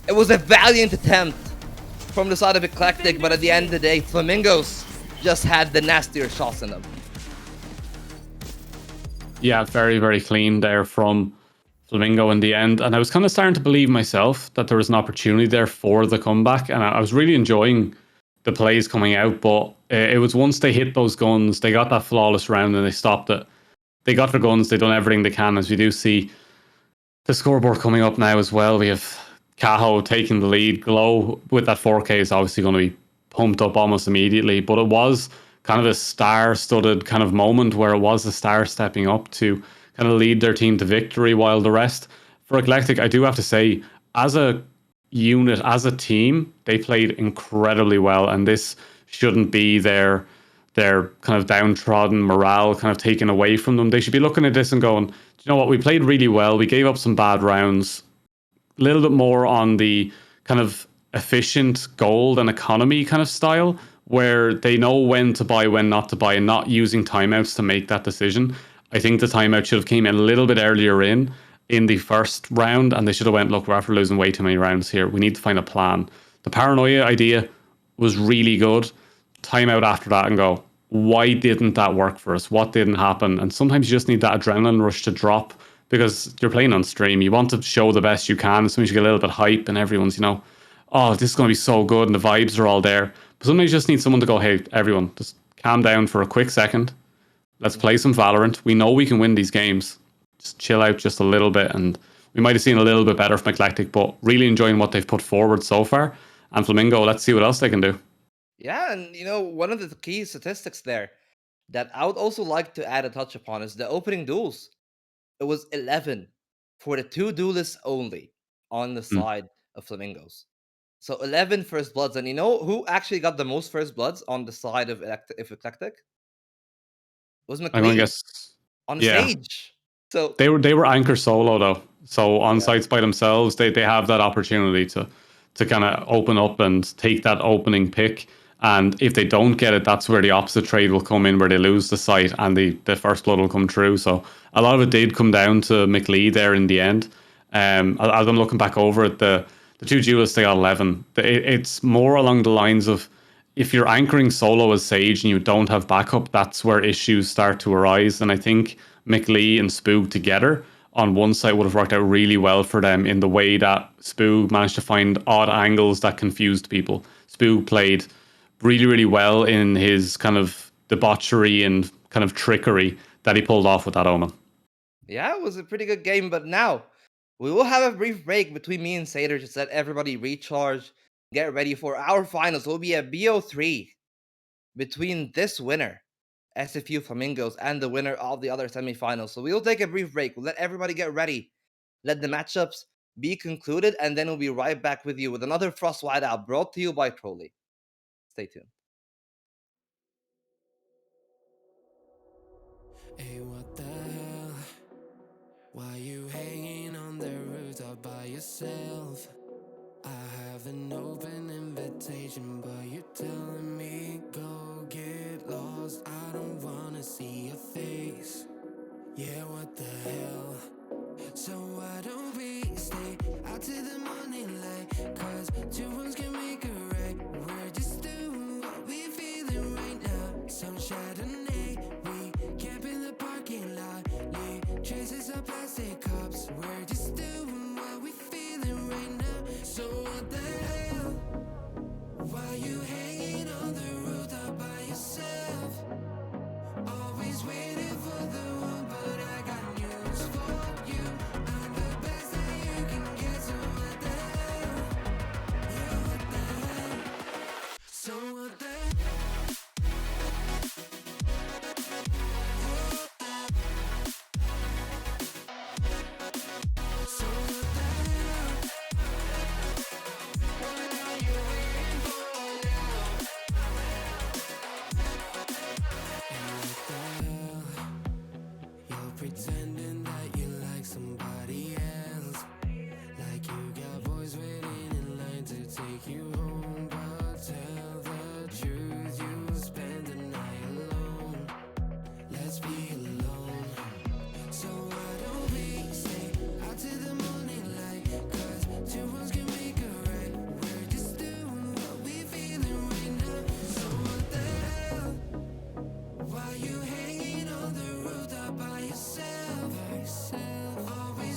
It was a valiant attempt from the side of Eclectic, but at the end of the day, Flamingos just had the nastier shots in them. Yeah, very, very clean there from Flamingo in the end. And I was kind of starting to believe myself that there was an opportunity there for the comeback. And I was really enjoying the plays coming out. But it was once they hit those guns, they got that flawless round and they stopped it. They got their guns, they done everything they can. As we do see the scoreboard coming up now as well. We have Caho taking the lead. Glow with that 4K is obviously going to be pumped up almost immediately. But it was kind of a star-studded kind of moment where it was the star stepping up to kind of lead their team to victory, while the rest, for Eclectic, I do have to say, as a unit, as a team, they played incredibly well, and this shouldn't be their kind of downtrodden morale kind of taken away from them. They should be looking at this and going, you know what, we played really well, we gave up some bad rounds, a little bit more on the kind of efficient gold and economy kind of style, where they know when to buy, when not to buy, and not using timeouts to make that decision. I think the timeout should have came in a little bit earlier in the first round, and they should have went, look, we're after losing way too many rounds here. We need to find a plan. The paranoia idea was really good. Timeout after that and go, why didn't that work for us? What didn't happen? And sometimes you just need that adrenaline rush to drop, because you're playing on stream. You want to show the best you can. Sometimes you get a little bit hype and everyone's, oh, this is going to be so good and the vibes are all there. But sometimes you just need someone to go, hey, everyone, just calm down for a quick second. Let's play some Valorant. We know we can win these games. Just chill out just a little bit, and we might have seen a little bit better from Eclectic, but really enjoying what they've put forward so far. And Flamingo, let's see what else they can do. Yeah, and one of the key statistics there that I would also like to add a touch upon is the opening duels. It was 11 for the two duelists only on the Hmm. side of Flamingos. So 11 first bloods. And you know who actually got the most first bloods on the side of Eclectic? It was I'm going to McLean guess, on the yeah. stage. So They were anchor solo though. So on yeah. sites by themselves, they have that opportunity to kind of open up and take that opening pick. And if they don't get it, that's where the opposite trade will come in, where they lose the site and the first blood will come true. So a lot of it did come down to McLean there in the end. As I'm looking back over it, the two duelists, they got 11. It's more along the lines of, if you're anchoring solo as Sage and you don't have backup, that's where issues start to arise. And I think McLean and Spoog together on one side would have worked out really well for them, in the way that Spoog managed to find odd angles that confused people. Spoog played really, really well in his kind of debauchery and kind of trickery that he pulled off with that Omen. Yeah, it was a pretty good game, but now we will have a brief break between me and Sater to let everybody recharge, get ready for our finals. It will be a BO3 between this winner SFU Flamingos and the winner of the other semifinals. So we'll take a brief break. We'll let everybody get ready. Let the matchups be concluded, and then we'll be right back with you with another Frost Whiteout brought to you by Crowley. Stay tuned. Hey, what the hell? Why you hanging on the rooftop by yourself? I have an open invitation, but you're telling me go get lost. I don't wanna see your face. Yeah, what the hell? So why don't we stay out till the morning light? Cause two wrongs can make a right. We're just doing what we feeling right now. Some Chardonnay, we camp in the parking lot. Leave traces of plastic cups. We're just doing what we feeling right now. So what the hell? Why you hanging on the rooftop by yourself? Always waiting for the one, but I got news for you. I'm the best that you can get, so what the hell? Yeah, what the hell? So what the So what the hell? What are you waiting for now? And what the hell? You're pretending that you like somebody else. Like you got boys waiting in line to take you home. But tell the truth, you spend the night alone. Let's be alone. So why don't we stay out till the morning light? Cause two wrongs can make a right. We're just doing what we feeling right now. So what the hell? Why you hanging on the rooftop by yourself? Always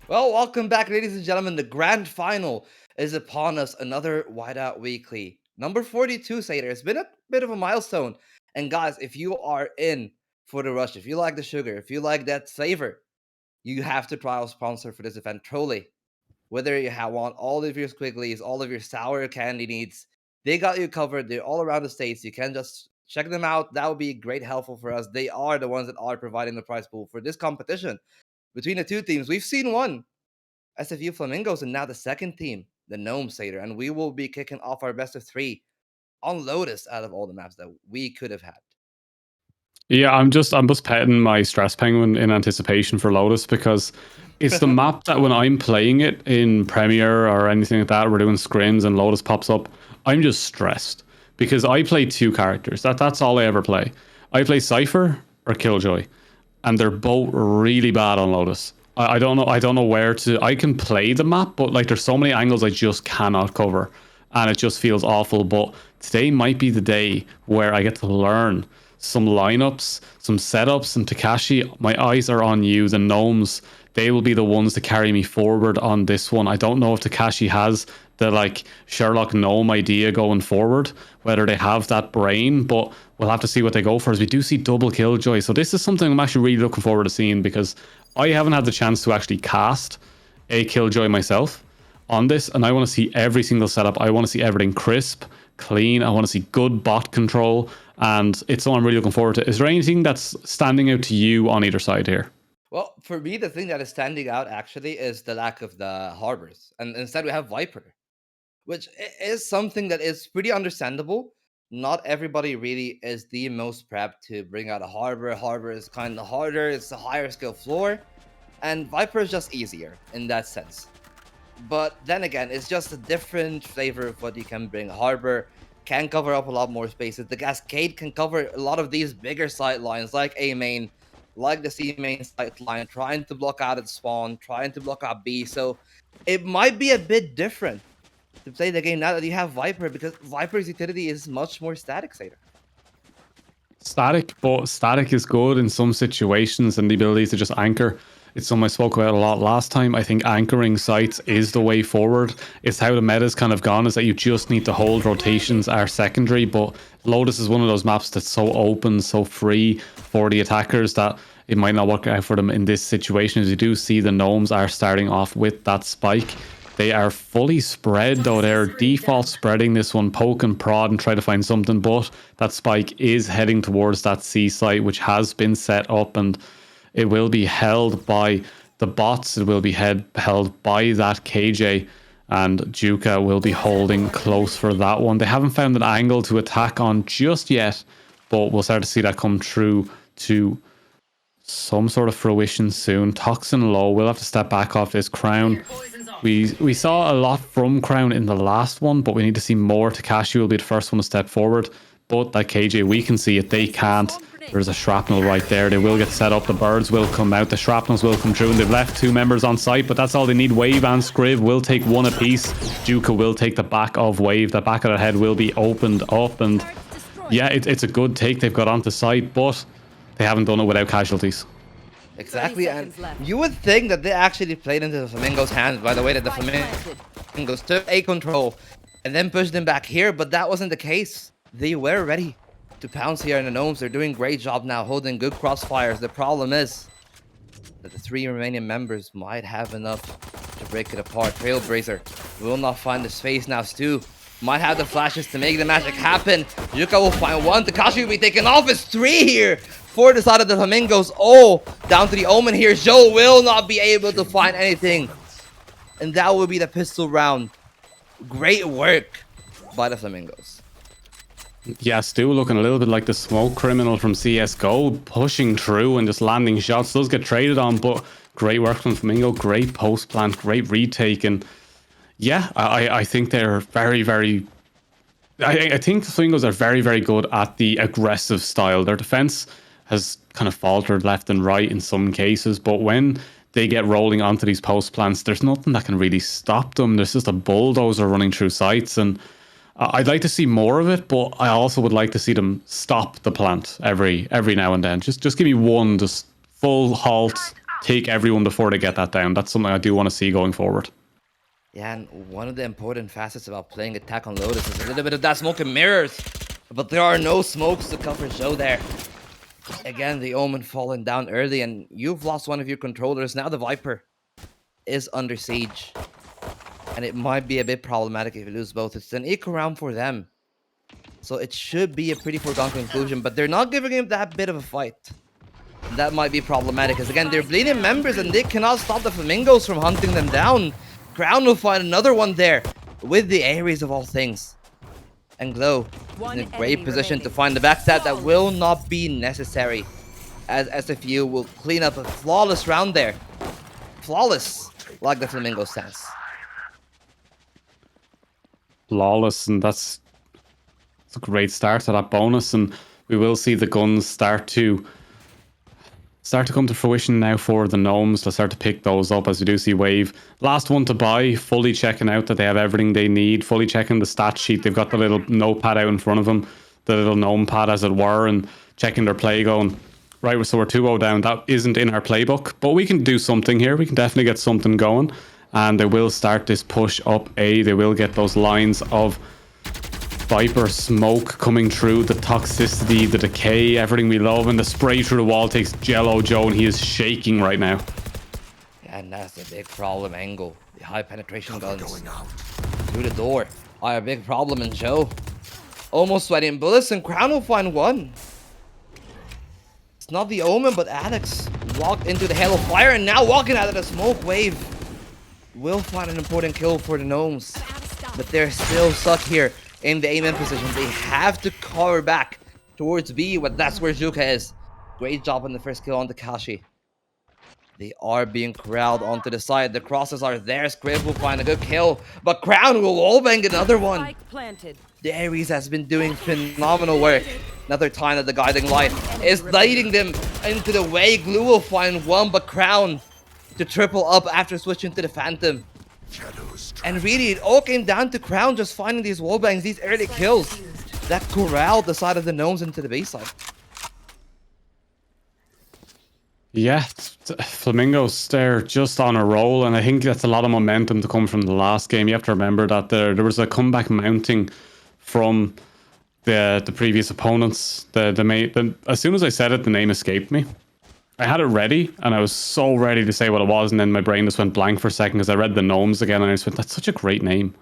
Well, welcome back, ladies and gentlemen. The grand final is upon us. Another Whiteout Weekly. Number 42, Sater. It's been a bit of a milestone. And guys, if you are in for the rush, if you like the sugar, if you like that flavor, you have to try our sponsor for this event, Trolley. Whether you want all of your squigglies, all of your sour candy needs, they got you covered. They're all around the states. You can just check them out. That would be great helpful for us. They are the ones that are providing the prize pool for this competition. Between the two teams, we've seen one, SFU Flamingos, and now the second team, the Gnome Satyr, and we will be kicking off our best of 3 on Lotus out of all the maps that we could have had. Yeah, I'm just petting my stress penguin in anticipation for Lotus because it's the map that when I'm playing it in Premiere or anything like that, we're doing scrims and Lotus pops up, I'm just stressed because I play 2 characters. That's all I ever play. I play Cypher or Killjoy, and they're both really bad on Lotus. I don't know. I don't know where to. I can play the map, but like there's so many angles I just cannot cover, and it just feels awful. But today might be the day where I get to learn some lineups, some setups, and Takashi, my eyes are on you. The Gnomes, they will be the ones to carry me forward on this one. I don't know if Takashi has the like Sherlock Gnome idea going forward, whether they have that brain, but we'll have to see what they go for, as we do see double Killjoy. So this is something I'm actually really looking forward to seeing, because I haven't had the chance to actually cast a Killjoy myself on this, and I want to see every single setup. I want to see everything crisp, clean. I want to see good bot control, and it's something I'm really looking forward to. Is there anything that's standing out to you on either side here? Well, for me, the thing that is standing out actually is the lack of the harbors, and instead we have Viper, which is something that is pretty understandable. Not everybody really is the most prepped to bring out a harbor. Harbor is kind of harder, it's a higher skill floor, and Viper is just easier in that sense. But then again, it's just a different flavor of what you can bring. Harbor can cover up a lot more spaces. The Cascade can cover a lot of these bigger sight lines, like A main, like the C main sight line, trying to block out at spawn, trying to block out B. So it might be a bit different to play the game now that you have Viper, because Viper's utility is much more static, Sater. Static, but static is good in some situations, and the ability to just anchor. It's something I spoke about a lot last time. I think anchoring sites is the way forward. It's how the meta's kind of gone, is that you just need to hold rotations are secondary, but Lotus is one of those maps that's so open, so free for the attackers that it might not work out for them in this situation. As you do see, the Gnomes are starting off with that spike. They are fully spread, though. They're default spreading this one, poke and prod and try to find something, but that spike is heading towards that C site, which has been set up, and it will be held by the bots. It will be held by that KJ, and Juka will be holding close for that one. They haven't found an angle to attack on just yet, but we'll start to see that come true to some sort of fruition soon. Toxin low. We'll have to step back off this Crown. We saw a lot from Crown in the last one, but we need to see more. Takashi will be the first one to step forward, but that KJ, we can see it, they can't. There's a shrapnel right there. They will get set up. The birds will come out. The shrapnels will come through, and they've left 2 members on site, but that's all they need. Wave and Scriv will take 1 apiece. Juka will take the back of Wave. The back of their head will be opened up, and yeah, it's a good take they've got onto site, but they haven't done it without casualties. Exactly, and you would think that they actually played into the Flamingo's hands by the way that the Flamingos took A control and then pushed them back here, but that wasn't the case. They were ready to pounce here, and the Gnomes are doing a great job now, holding good crossfires. The problem is that the 3 remaining members might have enough to break it apart. Trailblazer will not find the space now. Stu might have the flashes to make the magic happen. Yuka will find 1. Takashi will be taken off. It's 3 here for the side of the Flamingos. Oh, down to the Omen here. Joe will not be able to find anything. And that will be the pistol round. Great work by the Flamingos. Yeah, Stu looking a little bit like the smoke criminal from CSGO, pushing through and just landing shots. Does get traded on, but great work from Flamingo. Great post plant, great retake. And yeah, I think they're very, very... I think the Flamingos are very, very good at the aggressive style. Their defense has kind of faltered left and right in some cases, but when they get rolling onto these post plants, there's nothing that can really stop them. There's just a bulldozer running through sites, and I'd like to see more of it, but I also would like to see them stop the plant every now and then. Just give me one just full halt, take everyone before they get that down. That's something I do want to see going forward. Yeah, and one of the important facets about playing Attack on Lotus is a little bit of that smoke and mirrors. But there are no smokes to cover Joe there. Again, the Omen falling down early, and you've lost one of your controllers. Now the Viper is under siege. And it might be a bit problematic if you lose both. It's an equal round for them. So it should be a pretty foregone conclusion, but they're not giving him that bit of a fight. That might be problematic, because again, they're bleeding members, and they cannot stop the Flamingos from hunting them down. Crown will find another one there, with the Ares of all things. And Glow is in a great position to find the backstab that will not be necessary, as SFU will clean up a flawless round there. Flawless, like the Flamingo says. Flawless, and that's a great start to that bonus, and we will see the guns start to come to fruition now for the Gnomes. They'll start to pick those up as we do see Wave. Last one to buy, fully checking out that they have everything they need, fully checking the stat sheet. They've got the little notepad out in front of them, the little gnome pad as it were, and checking their play going, right, so we're 2-0 down. That isn't in our playbook, but we can do something here. We can definitely get something going, and they will start this push up A. They will get those lines of Viper smoke coming through, the toxicity, the decay, everything we love, and the spray through the wall takes Jello Joe, and he is shaking right now. And that's a big problem, Angle. The high penetration guns through the door are a big problem, and Joe almost sweating bullets, and Crown will find one. It's not the Omen, but Alex walked into the hail of fire, and now walking out of the smoke wave will find an important kill for the Gnomes. But they're still stuck here in the aim-in position. They have to cover back towards B, but that's where Juka is. Great job on the first kill on Takashi. They are being corralled onto the side. The crosses are there. Scriv will find a good kill, but Crown will wallbang another one. The Ares has been doing phenomenal work. Another time that the guiding light is leading them into the way. Glue will find one, but Crown to triple up after switching to the Phantom. And really, it all came down to Crown just finding these wallbangs, these early kills that corralled the side of the Gnomes into the base side. Yeah, Flamingos, they're just on a roll, and I think that's a lot of momentum to come from the last game. You have to remember that there was a comeback mounting from the previous opponents. As soon as I said it, the name escaped me. I had it ready, and I was so ready to say what it was, and then my brain just went blank for a second because I read the Gnomes again, and I just went, that's such a great name.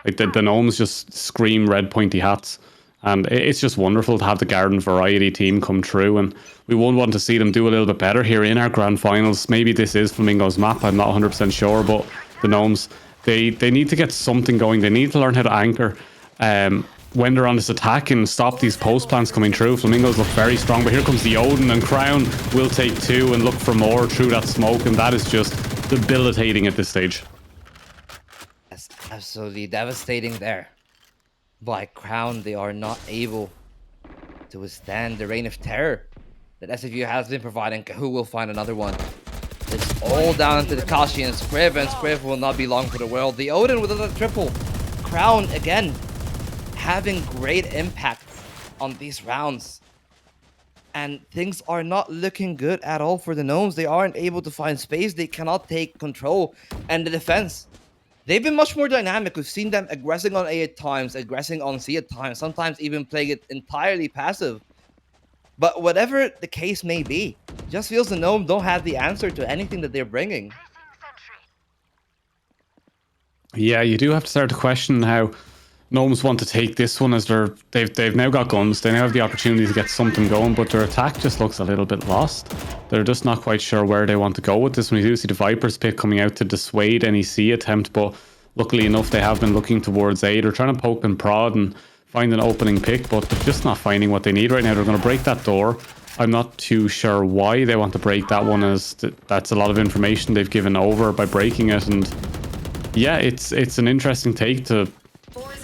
Like, the Gnomes just scream red pointy hats, and it's just wonderful to have the Garden Variety team come true, and we would want to see them do a little bit better here in our grand finals. Maybe this is Flamingo's map, I'm not 100% sure, but the Gnomes, they need to get something going. They need to learn how to anchor when they're on this attack and stop these post plants coming through. Flamingos look very strong, but here comes the Odin, and Crown will take two and look for more through that smoke, and that is just debilitating at this stage. That's absolutely devastating there. By Crown, they are not able to withstand the reign of terror that SFU has been providing. Who will find another one? It's all down to Takashi and Scriv will not be long for the world. The Odin with another triple. Crown again having great impact on these rounds, and things are not looking good at all for the Gnomes. They aren't able to find space, they cannot take control, and the defense, they've been much more dynamic. We've seen them aggressing on A at times, aggressing on C at times, sometimes even playing it entirely passive. But whatever the case may be, just feels the Gnome don't have the answer to anything that they're bringing. Yeah, you do have to start to question how Gnomes want to take this one, as they've now got guns. They now have the opportunity to get something going, but their attack just looks a little bit lost. They're just not quite sure where they want to go with this one. We do see the Viper's pick coming out to dissuade any C attempt, but luckily enough, they have been looking towards A. They're trying to poke and prod and find an opening pick, but they're just not finding what they need right now. They're going to break that door. I'm not too sure why they want to break that one, as that's a lot of information they've given over by breaking it. And yeah, it's an interesting take to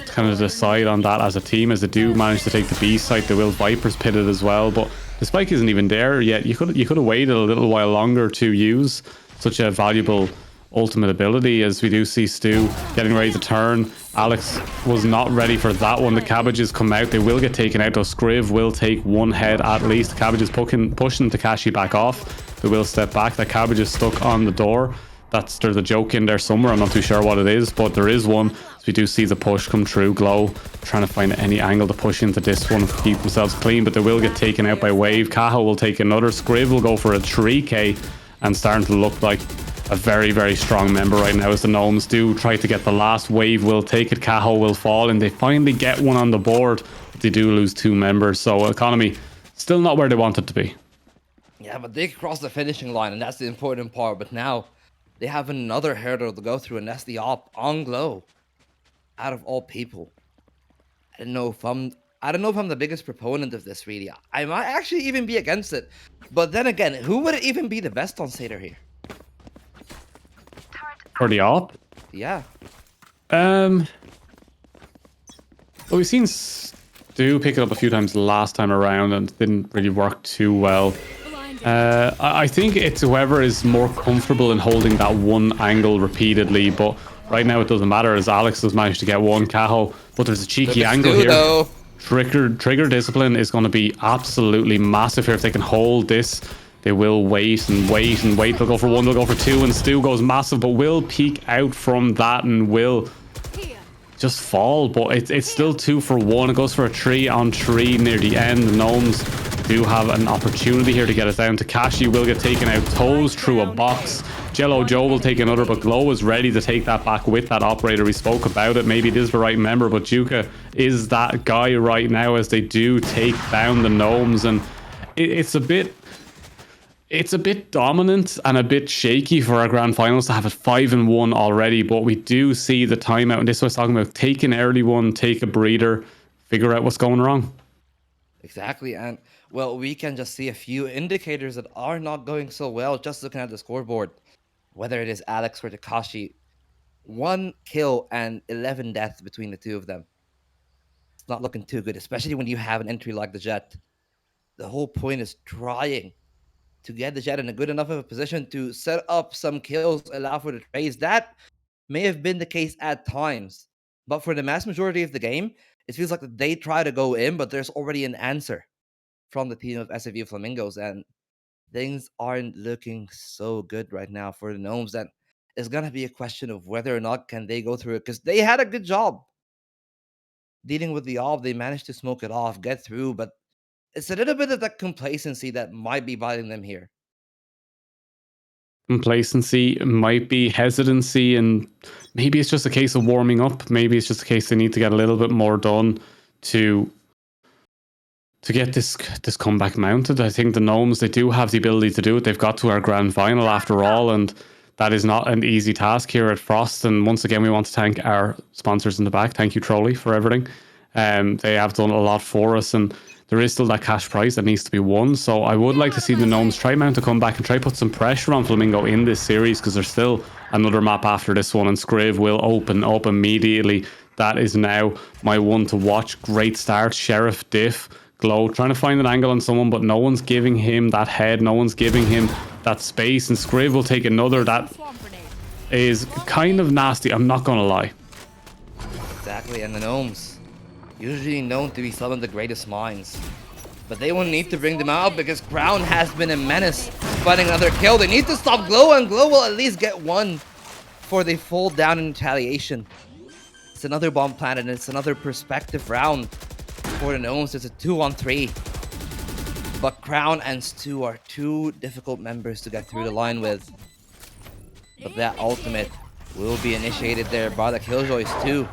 kind of decide on that as a team, as they do manage to take the B site. They will Vipers pit it as well, but the spike isn't even there yet. You could have waited a little while longer to use such a valuable ultimate ability, as we do see Stu getting ready to turn. Alex was not ready for that one. The cabbages come out. They will get taken out, though. Scriv will take one head at least. The cabbages pushing Takashi back off. They will step back. That cabbage is stuck on the door. There's a joke in there somewhere. I'm not too sure what it is, but there is one. So we do see the push come through. Glow trying to find any angle to push into this one, keep themselves clean, but they will get taken out by Wave. Cahill will take another. Scriv will go for a 3k and starting to look like a very, very strong member right now as the Gnomes do try to get the last wave. Will take it. Cahill will fall, and they finally get one on the board, but they do lose 2 members. So economy still not where they want it to be. Yeah, but they crossed the finishing line, and that's the important part. But now they have another hurdle to go through, and that's the op on Glow. Out of all people, I don't know if I'm the biggest proponent of this. Really, I might actually even be against it. But then again, who would even be the best on Seder here? For the op? Yeah. Well, we've seen Stu pick it up a few times last time around and didn't really work too well. I think it's whoever is more comfortable in holding that one angle repeatedly, but right now it doesn't matter as Alex has managed to get one. Cahill, but there's a cheeky angle here. Though. Trigger discipline is going to be absolutely massive here. If they can hold this, they will wait and wait and wait. They'll go for 1, they'll go for 2, and Stu goes massive, but will peek out from that and will just fall. But it's still 2 for 1. It goes for a 3-on-3 near the end. The Gnomes do have an opportunity here to get it down to Kashi. Will get taken out, toes through a box. Jello Joe will take another, but Glow is ready to take that back with that operator. We spoke about it. Maybe it is the right member, but Juka is that guy right now as they do take down the Gnomes. And it's a bit dominant and a bit shaky for our grand finals to have it 5-1 already, but we do see the timeout, and this is what I was talking about. Take an early one, take a breather, figure out what's going wrong. Exactly, and well, we can just see a few indicators that are not going so well just looking at the scoreboard. Whether it is Alex or Takashi, 1 kill and 11 deaths between the two of them. It's not looking too good, especially when you have an entry like the Jet. The whole point is trying to get the Jet in a good enough of a position to set up some kills, allow for the trades. That may have been the case at times, but for the mass majority of the game, it feels like they try to go in, but there's already an answer from the team of SFU Flamingos, and things aren't looking so good right now for the Gnomes. And it's gonna be a question of whether or not can they go through it, because they had a good job dealing with the op. They managed to smoke it off, get through, but it's a little bit of that complacency that might be biting them here. Complacency, might be hesitancy, and maybe it's just a case of warming up. Maybe it's just a case they need to get a little bit more done to get this comeback mounted. I think the Gnomes, they do have the ability to do it. They've got to our grand final after all, and that is not an easy task here at Frost. And once again, we want to thank our sponsors in the back. Thank you, Trolley, for everything. They have done a lot for us, and there is still that cash prize that needs to be won. So I would like to see the Gnomes try mount a comeback and try put some pressure on Flamingo in this series, because there's still another map after this one, and Scriv will open up immediately. That is now my one to watch. Great start. Sheriff Diff Glow trying to find an angle on someone, but no one's giving him that head, no one's giving him that space, and Scriv will take another. That is kind of nasty, I'm not gonna lie. Exactly, and the Gnomes, usually known to be some of the greatest minds, but they will need to bring them out because Crown has been a menace. Finding another kill, they need to stop Glow, and Glow will at least get one before they fall down in retaliation. It's another bomb planted, and it's another perspective round for the Gnomes. It's a 2-on-3, but Crown and Stu are 2 difficult members to get through the line with. But that ultimate will be initiated there by the Killjoys too.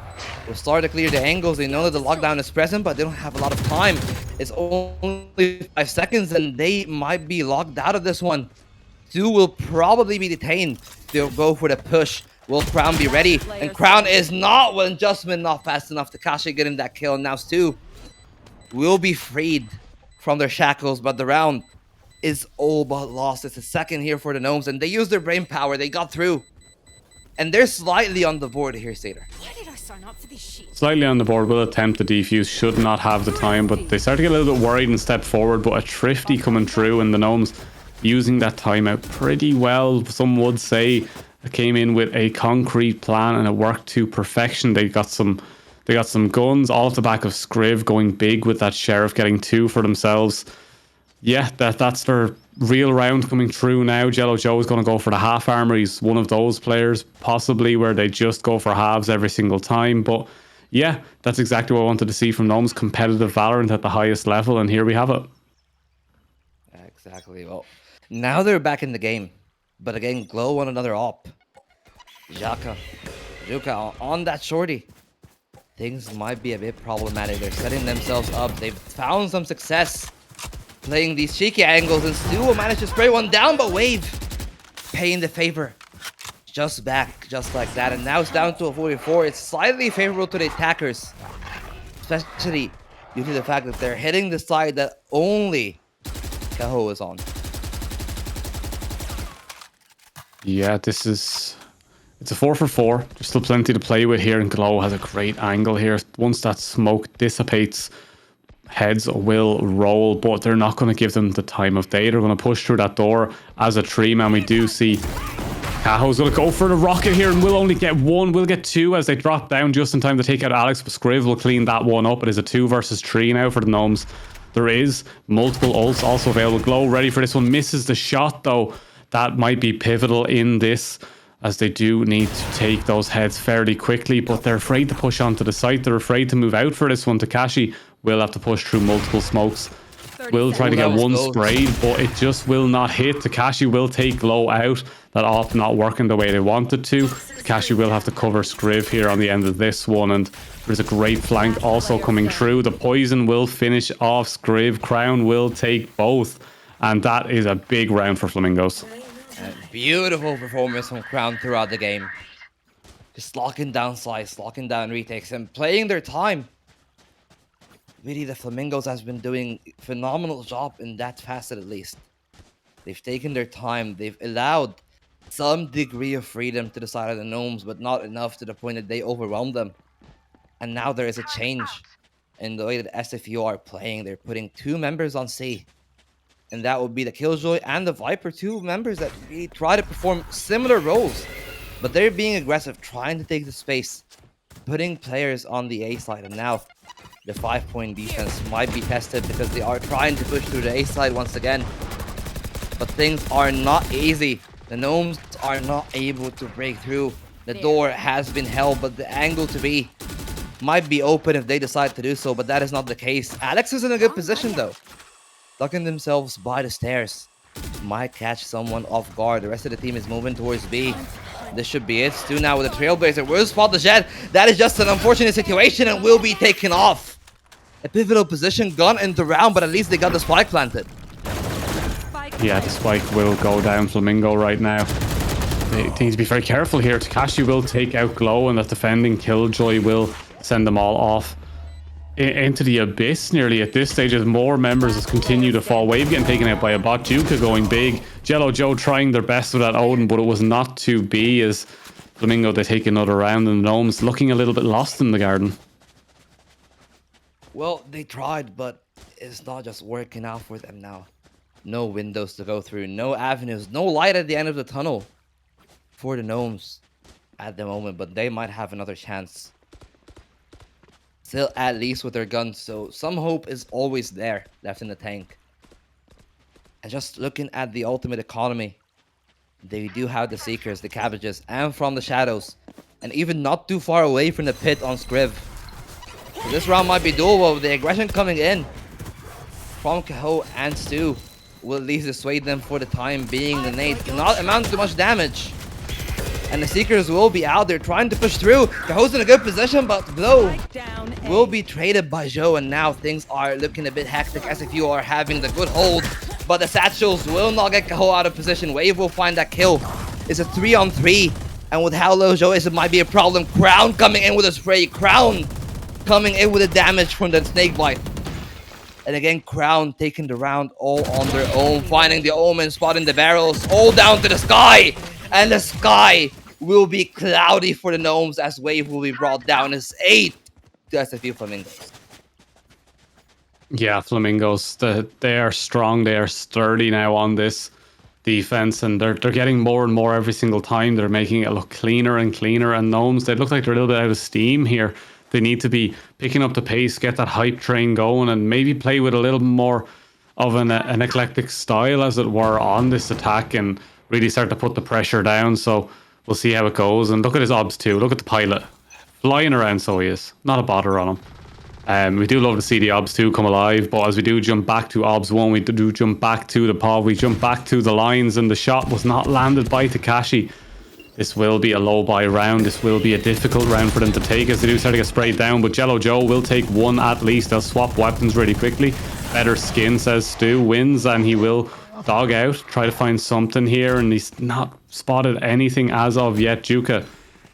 We'll start to clear the angles. They know that the lockdown is present, but they don't have a lot of time. It's only 5 seconds, and they might be locked out of this one. Stu will probably be detained. They'll go for the push. Will Crown be ready? And Crown is not. Well, adjustment not fast enough. Takashi getting that kill, and now Stu will be freed from their shackles, but the round is all but lost. It's a second here for the Gnomes, and they used their brain power. They got through, and they're slightly on the board here, Seder. Why did I sign up for this shit? Slightly on the board, will attempt to defuse, should not have the time, but they start to get a little bit worried and step forward. But a Thrifty coming through, and the Gnomes using that timeout pretty well. Some would say it came in with a concrete plan, and it worked to perfection. They got some guns all off the back of Scriv going big with that Sheriff, getting 2 for themselves. Yeah, that's their real round coming through now. Jello Joe is going to go for the half armor. He's one of those players, possibly, where they just go for halves every single time. But yeah, that's exactly what I wanted to see from Gnomes. Competitive Valorant at the highest level, and here we have it. Exactly. Well, now they're back in the game. But again, Glow on another op. Juka on that shorty. Things might be a bit problematic. They're setting themselves up. They've found some success playing these cheeky angles, and Stu will manage to spray one down, but Wave paying the favor. Just back, just like that. And now it's down to a 44. It's slightly favorable to the attackers, especially due to the fact that they're hitting the side that only Kaho is on. Yeah, it's a 4 for 4. There's still plenty to play with here, and Glow has a great angle here. Once that smoke dissipates, heads will roll, but they're not going to give them the time of day. They're going to push through that door as a 3-man. We do see Caho's going to go for the rocket here, and we'll only get 1. We'll get 2 as they drop down just in time to take out Alex, but Scriv will clean that one up. It is a 2 versus 3 now for the Gnomes. There is multiple ults also available. Glow ready for this one. Misses the shot, though. That might be pivotal in this, as they do need to take those heads fairly quickly, but they're afraid to push onto the site. They're afraid to move out for this one. Takashi will have to push through multiple smokes. Will try to get one sprayed, but it just will not hit. Takashi will take Glow out. That op not working the way they wanted to. Takashi will have to cover Scriv here on the end of this one, and there's a great flank also coming through. The poison will finish off Scriv. Crown will take both, and that is a big round for Flamingos. Beautiful performance from Crown throughout the game. Just locking down slice, locking down retakes, and playing their time. Really, the Flamingos has been doing a phenomenal job in that facet at least. They've taken their time. They've allowed some degree of freedom to the side of the Gnomes, but not enough to the point that they overwhelm them. And now there is a change in the way that SFU are playing. They're putting 2 members on C. And that would be the Killjoy and the Viper, 2 members that really try to perform similar roles. But they're being aggressive, trying to take the space, putting players on the A side. And now the 5-point defense might be tested because they are trying to push through the A side once again. But things are not easy. The Gnomes are not able to break through. The door has been held, but the angle to B might be open if they decide to do so, but that is not the case. Alex is in a good position though. Ducking themselves by the stairs. Might catch someone off guard. The rest of the team is moving towards B. This should be it. Stu now with a Trailblazer. Will spot the Jet. That is just an unfortunate situation and will be taken off. A pivotal position gone into round, but at least they got the spike planted. Yeah, the spike will go down Flamingo right now. They need to be very careful here. Takashi will take out Glow, and that defending Killjoy will send them all off into the abyss nearly at this stage, as more members as continue to fall. Wave getting taken out by a bot. Juka going big. Jello Joe trying their best with that Odin, but it was not to be, as Flamingo, they take another round, and the Gnomes looking a little bit lost in the garden. Well, they tried, but it's not just working out for them now. No windows to go through, no avenues, no light at the end of the tunnel for the Gnomes at the moment, but they might have another chance. Still at least with their guns, so some hope is always there left in the tank. And just looking at the ultimate economy, they do have the Seekers, the Cabbages, and From the Shadows, and even not too far away from the pit on Scriv. So this round might be doable with the aggression coming in from Kaho and Stu. Will at least dissuade them for the time being. The nades cannot amount to much damage. And the Seekers will be out there trying to push through. Kaho's in a good position, but Glow will be traded by Joe. And now things are looking a bit hectic as if you are having the good hold. But the Satchels will not get Kaho out of position. Wave will find that kill. It's a 3-on-3. And with how low Joe is, it might be a problem. Crown coming in with a spray. Crown coming in with the damage from the snake bite. And again, Crown taking the round all on their own, finding the Omen, spotting the barrels, all down to the sky. And the sky will be cloudy for the Gnomes as Wave will be brought down as 8 to SFU Flamingos. Yeah, Flamingos, they are strong, they are sturdy now on this defense, and they're getting more and more every single time. They're making it look cleaner and cleaner, and Gnomes, they look like they're a little bit out of steam here. They need to be picking up the pace, get that hype train going, and maybe play with a little more of an eclectic style, as it were, on this attack and really start to put the pressure down. So we'll see how it goes. And look at his obs too. Look at the pilot. Flying around, so he is. Not a bother on him. We do love to see the obs 2 come alive, but as we do jump back to obs 1, we do jump back to the pod, we jump back to the lines, and the shot was not landed by Takashi. This will be a low buy round. This will be a difficult round for them to take as they do start to get sprayed down, but Jello Joe will take one at least. They'll swap weapons really quickly. Better skin, says Stu, wins, and he will dog out, try to find something here, and he's not spotted anything as of yet. Juka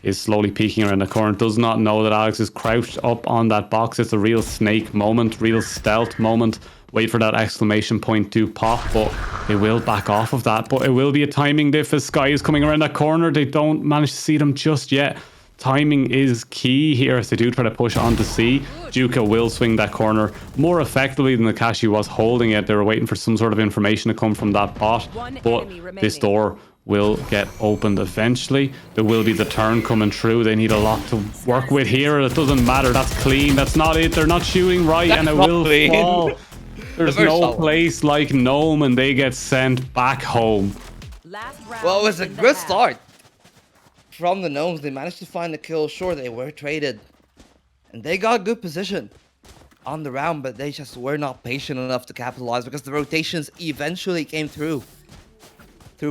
is slowly peeking around the corner, does not know that Alex is crouched up on that box. It's a real snake moment, real stealth moment. Wait for that exclamation point to pop, but they will back off of that. But it will be a timing diff as Sky is coming around that corner. They don't manage to see them just yet. Timing is key here as they do try to push on to C. Juka will swing that corner more effectively than Nakashi was holding it. They were waiting for some sort of information to come from that bot, but this door will get opened eventually. There will be the turn coming through. They need a lot to work with here. It doesn't matter. That's clean. That's not it. They're not shooting right, and it will fall. There's no place like Gnome, and they get sent back home. Well, it was a good start from the Gnomes. They managed to find the kill. Sure, they were traded, and they got good position on the round, but they just were not patient enough to capitalize because the rotations eventually came through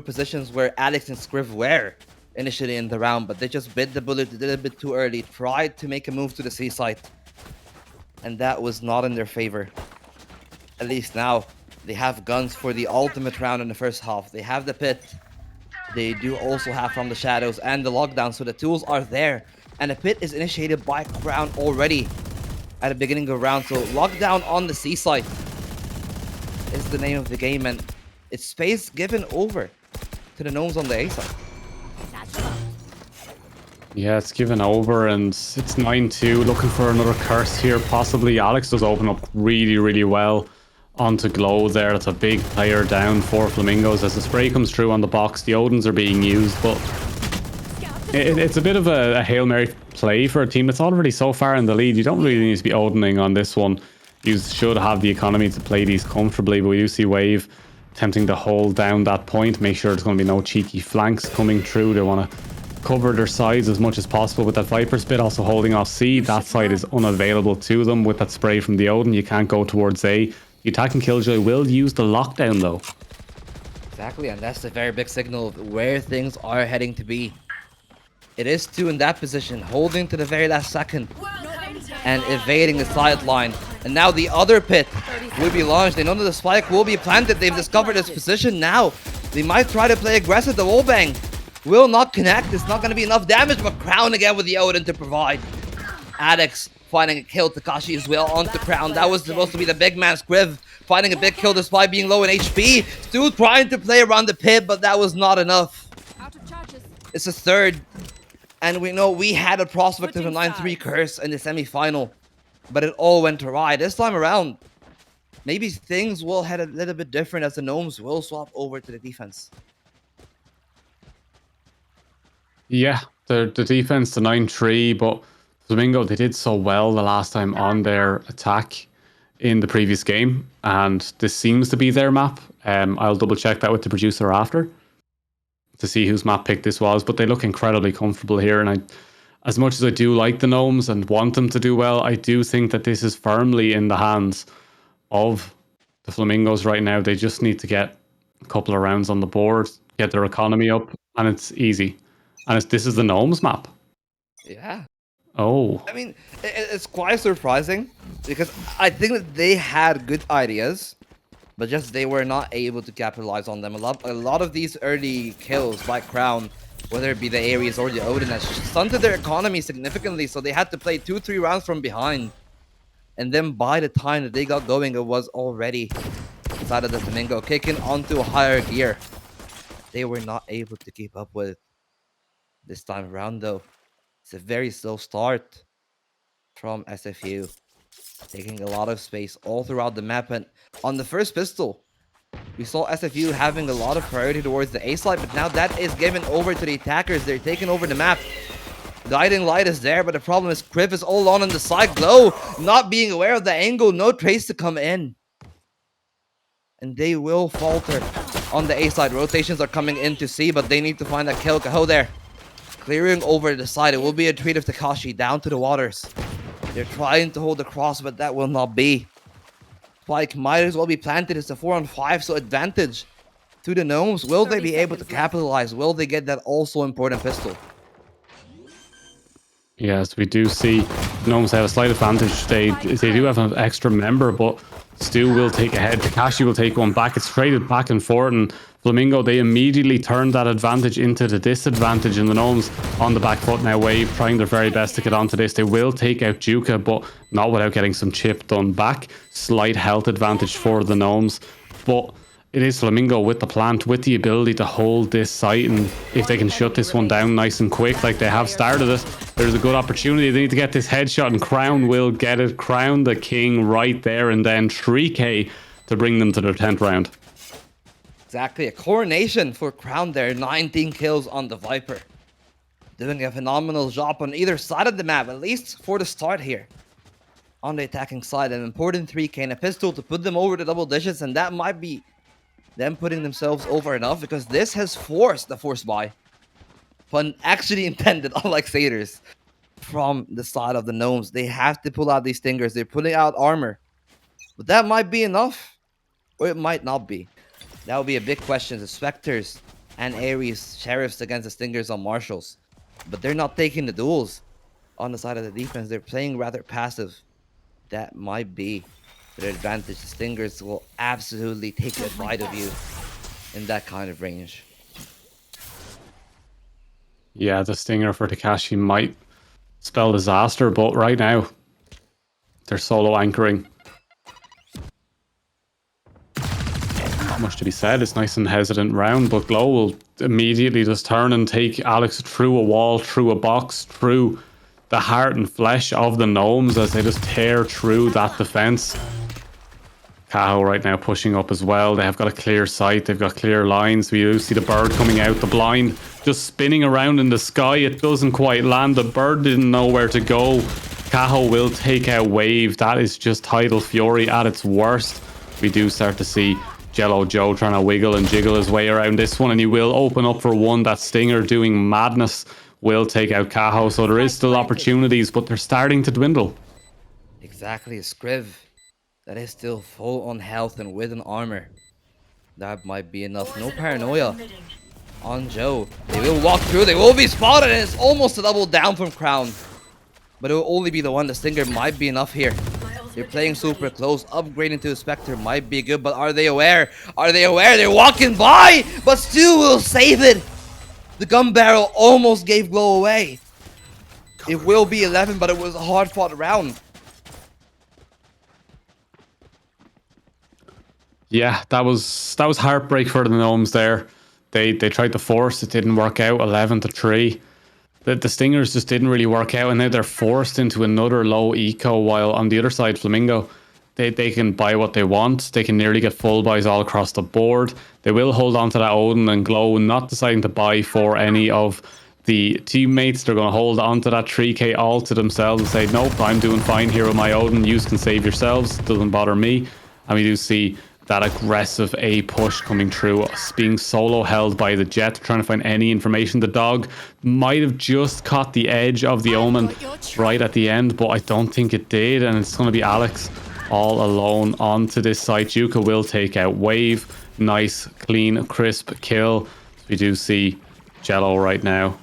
positions where Alex and Scriv were initially in the round, but they just bit the bullet a little bit too early, tried to make a move to the C site, and that was not in their favor. At least now, they have guns for the ultimate round in the first half. They have the pit. They do also have from the shadows and the lockdown, so the tools are there. And the pit is initiated by Crown already at the beginning of the round. So lockdown on the C site is the name of the game, and it's space given over to the Gnomes on the A side. Yeah, it's given over, and it's 9-2. Looking for another curse here, possibly. Alex does open up really, really well onto Glow there. That's a big player down for Flamingos as the spray comes through on the box. The Odins are being used, but it's a bit of a Hail Mary play for a team that's already so far in the lead. You don't really need to be Odining on this one. You should have the economy to play these comfortably, but we do see Wave attempting to hold down that point, make sure there's going to be no cheeky flanks coming through. They want to cover their sides as much as possible with that Viper Spit, also holding off C. That side is unavailable to them with that spray from the Odin. You can't go towards A. The attacking Killjoy will use the lockdown though. Exactly, and that's a very big signal of where things are heading to be. It is 2 in that position, holding to the very last second and evading the sideline. And now the other pit will be launched. They know that the spike will be planted. They've discovered its position now. They might try to play aggressive. The wallbang will not connect. It's not going to be enough damage, but Crown again with the Odin to provide. Alex finding a kill. Takashi as well onto Crown. That was supposed to be the big man. Scriv finding a big kill despite being low in HP. Still trying to play around the pit, but that was not enough. It's a third. And we know we had a prospect of a 9-3 curse in the semi-final, but it all went awry. This time around, maybe things will head a little bit different as the Gnomes will swap over to the defense. Yeah, the defense, the 9-3, but Flamingo, they did so well the last time on their attack in the previous game, and this seems to be their map. I'll double check that with the producer after to see whose map pick this was, but they look incredibly comfortable here. And as much as I do like the Gnomes and want them to do well, I do think that this is firmly in the hands of the Flamingos right now. They just need to get a couple of rounds on the board, get their economy up, and it's easy. And this is the Gnomes map. Yeah. Oh. I mean, it's quite surprising because I think that they had good ideas, but just they were not able to capitalize on them. A lot of these early kills by Crown, whether it be the Ares or the Odin, has stunted their economy significantly, so they had to play 2-3 rounds from behind. And then by the time that they got going, it was already inside of the Flamingo, kicking onto a higher gear. They were not able to keep up with it this time around, though. It's a very slow start from SFU, taking a lot of space all throughout the map. And on the first pistol, we saw SFU having a lot of priority towards the A side, but now that is given over to the attackers. They're taking over the map. Guiding light is there, but the problem is Criv is all on the side. Glow not being aware of the angle, no trace to come in. and they will falter on the A side. Rotations are coming in to C, but they need to find that kill. Kaho there, clearing over the side. It will be a treat of Takashi down to the waters. They're trying to hold the cross, but that will not be. Spike might as well be planted. It's a 4-on-5, so advantage to the Gnomes. Will they be able to capitalize? Will they get that also important pistol? Yes, we do see Gnomes have a slight advantage. They do have an extra member, but Stu will take ahead. Takashi will take one back. It's traded back and forth, and Flamingo, they immediately turned that advantage into the disadvantage, and the Gnomes on the back foot now. Wave trying their very best to get onto this. They will take out Juka, but not without getting some chip done back. Slight health advantage for the Gnomes, but it is Flamingo with the plant, with the ability to hold this site, and if they can shut this one down nice and quick like they have started it, there's a good opportunity. They need to get this headshot, and Crown will get it. Crown the king right there, and then 3k to bring them to their 10th round. Exactly, a coronation for Crown there. 19 kills on the Viper. Doing a phenomenal job on either side of the map, at least for the start here. On the attacking side, an important 3k and a pistol to put them over the double digits, and that might be them putting themselves over enough, because this has forced the force buy. Pun actually intended, unlike Satyrs. From the side of the Gnomes, they have to pull out these Stingers. They're pulling out armor. But that might be enough, or it might not be. That would be a big question. The Spectres and Ares Sheriffs against the Stingers on Marshals. But they're not taking the duels on the side of the defense. They're playing rather passive. That might be their advantage. The Stingers will absolutely take advantage of you in that kind of range. Yeah, the Stinger for Takashi might spell disaster, but right now they're solo anchoring. Not much to be said. It's nice and hesitant round, but Glow will immediately just turn and take Alex through a wall, through a box, through the heart and flesh of the Gnomes as they just tear through that defense. Cahill right now pushing up as well. They have got a clear sight. They've got clear lines. We do see the bird coming out. The blind just spinning around in the sky. It doesn't quite land. The bird didn't know where to go. Cahill will take out Wave. That is just Tidal Fury at its worst. We do start to see Jello Joe trying to wiggle and jiggle his way around this one, and he will open up for one. That Stinger doing madness will take out Cahill. So there is still opportunities, but they're starting to dwindle. Exactly, a Scriv that is still full on health and with an armor. That might be enough. No paranoia on Joe. They will walk through. They will be spotted, and it's almost a double down from Crown. But it will only be the one. The Stinger might be enough here. They're playing super close. Upgrading to a Spectre might be good, but are they aware? Are they aware? They're walking by, but Stu will save it. The gun barrel almost gave Glow away. It will be 11, but it was a hard-fought round. Yeah, that was heartbreak for the Gnomes there. They tried to force, it didn't work out. 11-3. The Stingers just didn't really work out, and now they're forced into another low eco, while on the other side, Flamingo, they can buy what they want. They can nearly get full buys all across the board. They will hold on to that Odin and Glow, not deciding to buy for any of the teammates. They're going to hold on to that 3k all to themselves and say, nope, I'm doing fine here with my Odin. You can save yourselves. Doesn't bother me. And we do see that aggressive A push coming through, being solo held by the Jet, trying to find any information. The dog might have just caught the edge of the Omen right at the end, but I don't think it did, and it's going to be Alex all alone onto this site. Juka will take out Wave. Nice, clean, crisp kill. We do see Jello right now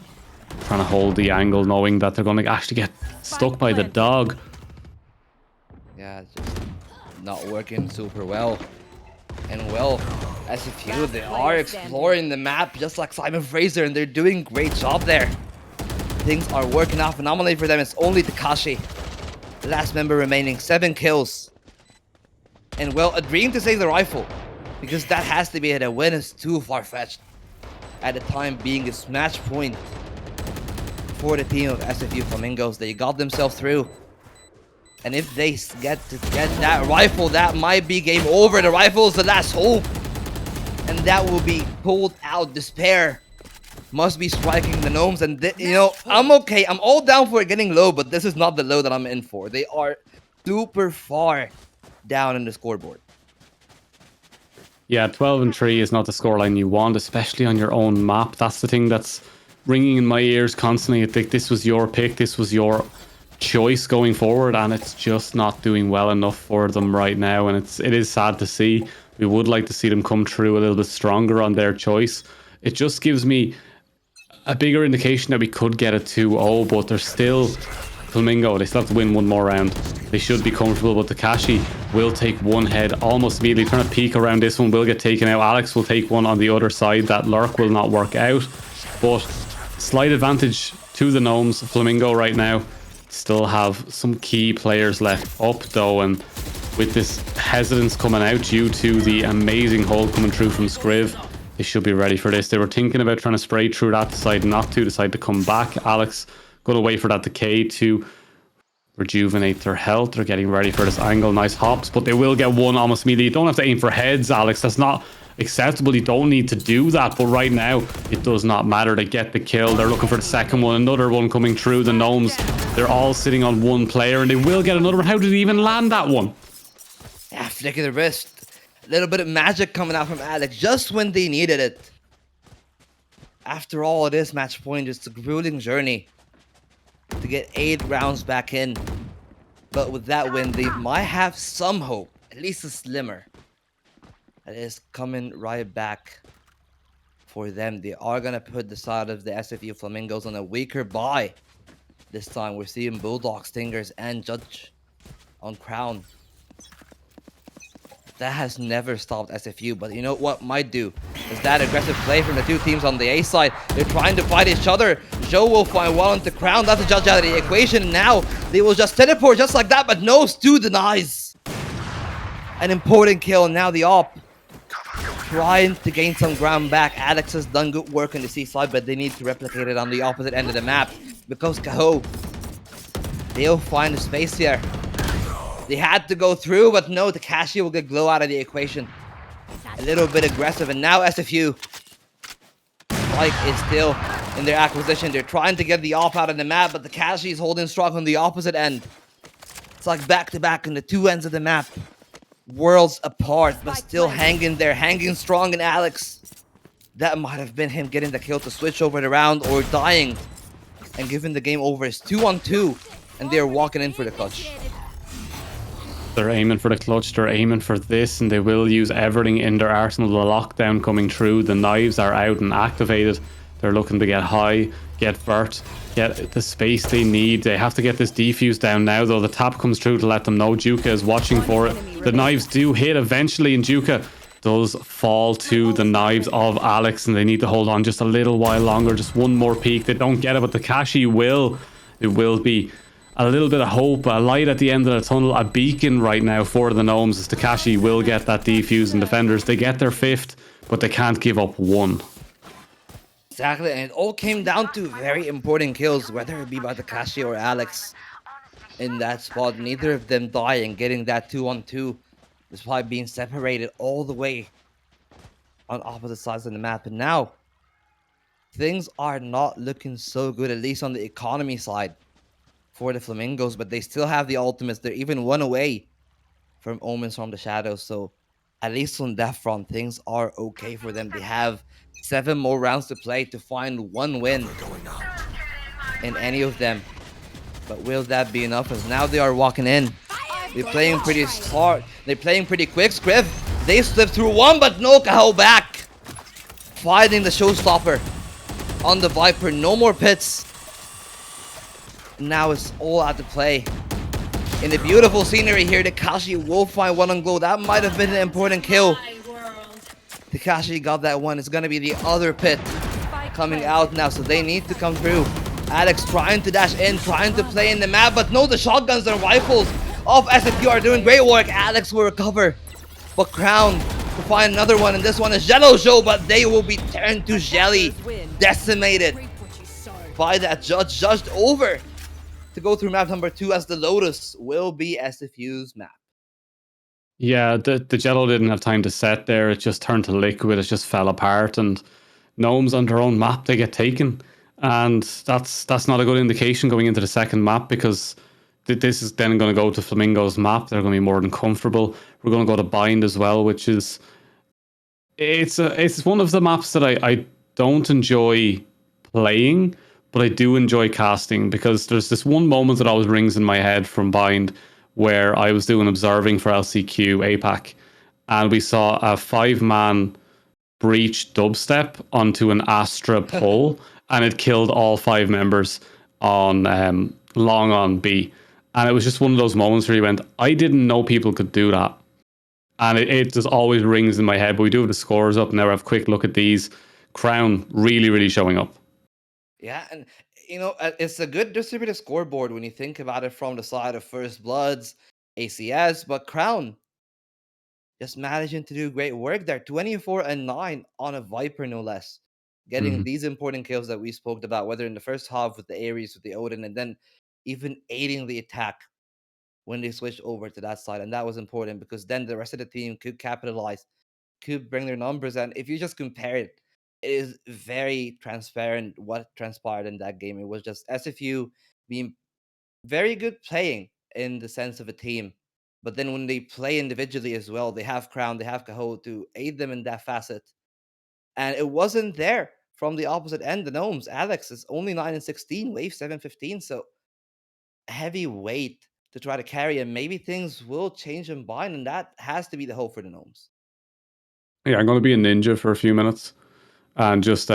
trying to hold the angle, knowing that they're going to actually get stuck by the dog. Yeah, it's just not working super well. And well, SFU, they are exploring the map just like Simon Fraser, and they're doing a great job there. Things are working out phenomenally for them. It's only Takashi, the last member remaining. 7 kills. And well, a dream to save the rifle, because that has to be it. A win is too far-fetched at the time being a match point for the team of SFU Flamingos. They got themselves through. And if they get that rifle, that might be game over. The rifle is the last hope. And that will be pulled out. Despair must be striking the Gnomes. And, you know, I'm okay. I'm all down for it getting low, but this is not the low that I'm in for. They are super far down in the scoreboard. Yeah, 12-3 is not the scoreline you want, especially on your own map. That's the thing that's ringing in my ears constantly. I think this was your pick, this was your choice going forward, and it's just not doing well enough for them right now. And it is sad to see. We would like to see them come through a little bit stronger on their choice. It just gives me a bigger indication that we could get a 2-0, but they're still Flamingo. They still have to win one more round. They should be comfortable, but Takashi will take one head almost immediately. Trying to peek around this one, will get taken out. Alex will take one on the other side. That lurk will not work out, but slight advantage to the Gnomes. Flamingo right now still have some key players left up though, and with this hesitance coming out due to the amazing hold coming through from Scriv, they should be ready for this. They were thinking about trying to spray through that, decide to come back. Alex going to wait for that decay to rejuvenate their health. They're getting ready for this angle. Nice hops, but they will get one almost immediately. You don't have to aim for heads, Alex. That's not acceptable. You don't need to do that, but right now it does not matter. They get the kill. They're looking for the second one. Another one coming through. The Gnomes, they're all sitting on one player, and they will get another one. How did he even land that one? Yeah, flick of the wrist. A little bit of magic coming out from Alex just when they needed it. After all, it is match point. It's a grueling journey to get 8 rounds back in. But with that win, they might have some hope, at least a slimmer. That is coming right back for them. They are going to put the side of the SFU Flamingos on a weaker bye. This time we're seeing Bulldog, Stingers, and Judge on Crown. That has never stopped SFU, but you know what might do is that aggressive play from the two teams on the A side. They're trying to fight each other. Joe will find well into Crown. That's a Judge out of the equation. And now they will just teleport just like that, but no, Stu denies. An important kill, and now the op trying to gain some ground back. Alex has done good work on the C side, but they need to replicate it on the opposite end of the map because Kaho, they'll find the space here. They had to go through, but no, Takashi will get Glow out of the equation. A little bit aggressive, and now SFU Spike is still in their acquisition. They're trying to get the off out of the map, but Takashi is holding strong on the opposite end. It's like back-to-back on the two ends of the map. Worlds apart, but still hanging there, hanging strong. And Alex, that might have been him getting the kill to switch over the round or dying and giving the game over. It's 2-on-2, and they're walking in for the clutch. They're aiming for the clutch, they're aiming for this, and they will use everything in their arsenal. The lockdown coming through, the knives are out and activated. They're looking to get high, get vert, get the space they need. They have to get this defuse down now, though. The tap comes through to let them know. Juka is watching for it. The knives do hit eventually, and Juka does fall to the knives of Alex, and they need to hold on just a little while longer. Just one more peek. They don't get it, but Takashi will. It will be a little bit of hope, a light at the end of the tunnel, a beacon right now for the Gnomes, as Takashi will get that defuse, and defenders, they get their 5th, but they can't give up 1. Exactly, and it all came down to very important kills, whether it be by Takashi or Alex in that spot. Neither of them dying, getting that 2-on-2, despite being separated all the way on opposite sides of the map. And now, things are not looking so good, at least on the economy side for the Flamingos, but they still have the ultimates. They're even one away from Omens from the Shadows, so at least on that front, things are okay for them. They have 7 more rounds to play to find 1 win in any of them. But will that be enough? As now they are walking in. They're playing pretty smart. They're playing pretty quick. Scriv, they slipped through 1, but no, Kahal back. Fighting the showstopper on the Viper. No more pits. Now it's all out to play. In the beautiful scenery here, Takashi will find 1 on Glow. That might have been an important kill. Takashi got that one. It's going to be the other pit coming out now, so they need to come through. Alex trying to dash in, trying to play in the map, but no, the shotguns and rifles of SFU are doing great work. Alex will recover, but Crown to find another one, and this one is Jello Show, but they will be turned to jelly, decimated by that judge. Judged over to go through map number 2, as the Lotus will be SFU's map. Yeah, the Jello didn't have time to set there. It just turned to liquid. It just fell apart, and Gnomes on their own map, they get taken. And that's not a good indication going into the second map, because this is then going to go to Flamingo's map. They're going to be more than comfortable. We're going to go to Bind as well, which is It's one of the maps that I don't enjoy playing, but I do enjoy casting, because there's this one moment that always rings in my head from Bind, where I was doing observing for LCQ APAC, and we saw a 5-man breach dubstep onto an Astra pole, and it killed all 5 members on long on B. And it was just one of those moments where you went, I didn't know people could do that. And it just always rings in my head. But we do have the scores up now. I have a quick look at these. Crown really, really showing up. Yeah, and it's a good distributed scoreboard when you think about it from the side of First Bloods, ACS, but Crown just managing to do great work there. 24-9 on a Viper, no less. Getting Mhm. these important kills that we spoke about, whether in the first half with the Ares, with the Odin, and then even aiding the attack when they switched over to that side. And that was important because then the rest of the team could capitalize, could bring their numbers. And if you just compare it, it is very transparent what transpired in that game. It was just SFU being very good playing in the sense of a team. But then when they play individually as well, they have Crown, they have Caho to aid them in that facet. And it wasn't there from the opposite end. The Gnomes, Alex is only 9-16, Wave 7-15. So heavy weight to try to carry, and maybe things will change in Bind, and that has to be the hope for the Gnomes. Yeah, I'm going to be a ninja for a few minutes and just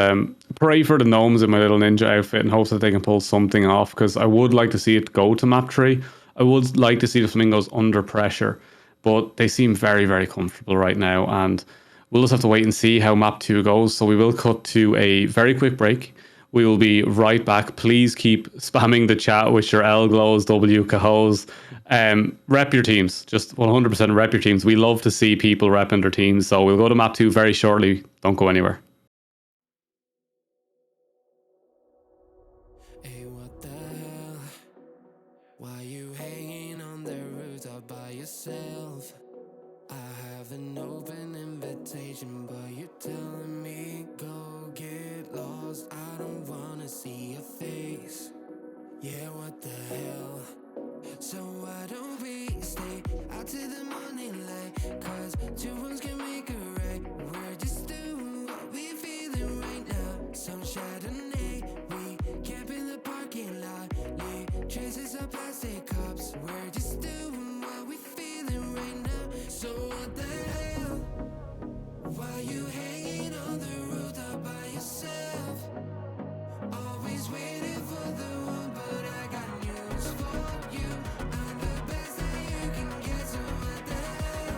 pray for the Gnomes in my little ninja outfit and hope that they can pull something off, because I would like to see it go to map 3. I would like to see the Flamingos under pressure, but they seem very, very comfortable right now, and we'll just have to wait and see how map 2 goes. So we will cut to a very quick break. We will be right back. Please keep spamming the chat with your L glows, W Cahos. Rep your teams. Just 100% rep your teams. We love to see people repping their teams. So we'll go to map 2 very shortly. Don't go anywhere. Hey, what the hell? Why you hanging on the rooftop by yourself? I have an open invitation, but you're telling me go get lost. I don't wanna see your face. Yeah, what the hell? So why don't we stay out till the morning light? Cause 2 wrongs can make a right. We're just doing what we feeling right now. Some Chardonnay, we camp in the parking lot. Leave traces of plastic cups. We're just doing what we feeling right now. So what the hell? Why you hanging on the rooftop by yourself? Always waiting for the one, but I got news for you. I'm the best that you can get, so what the hell?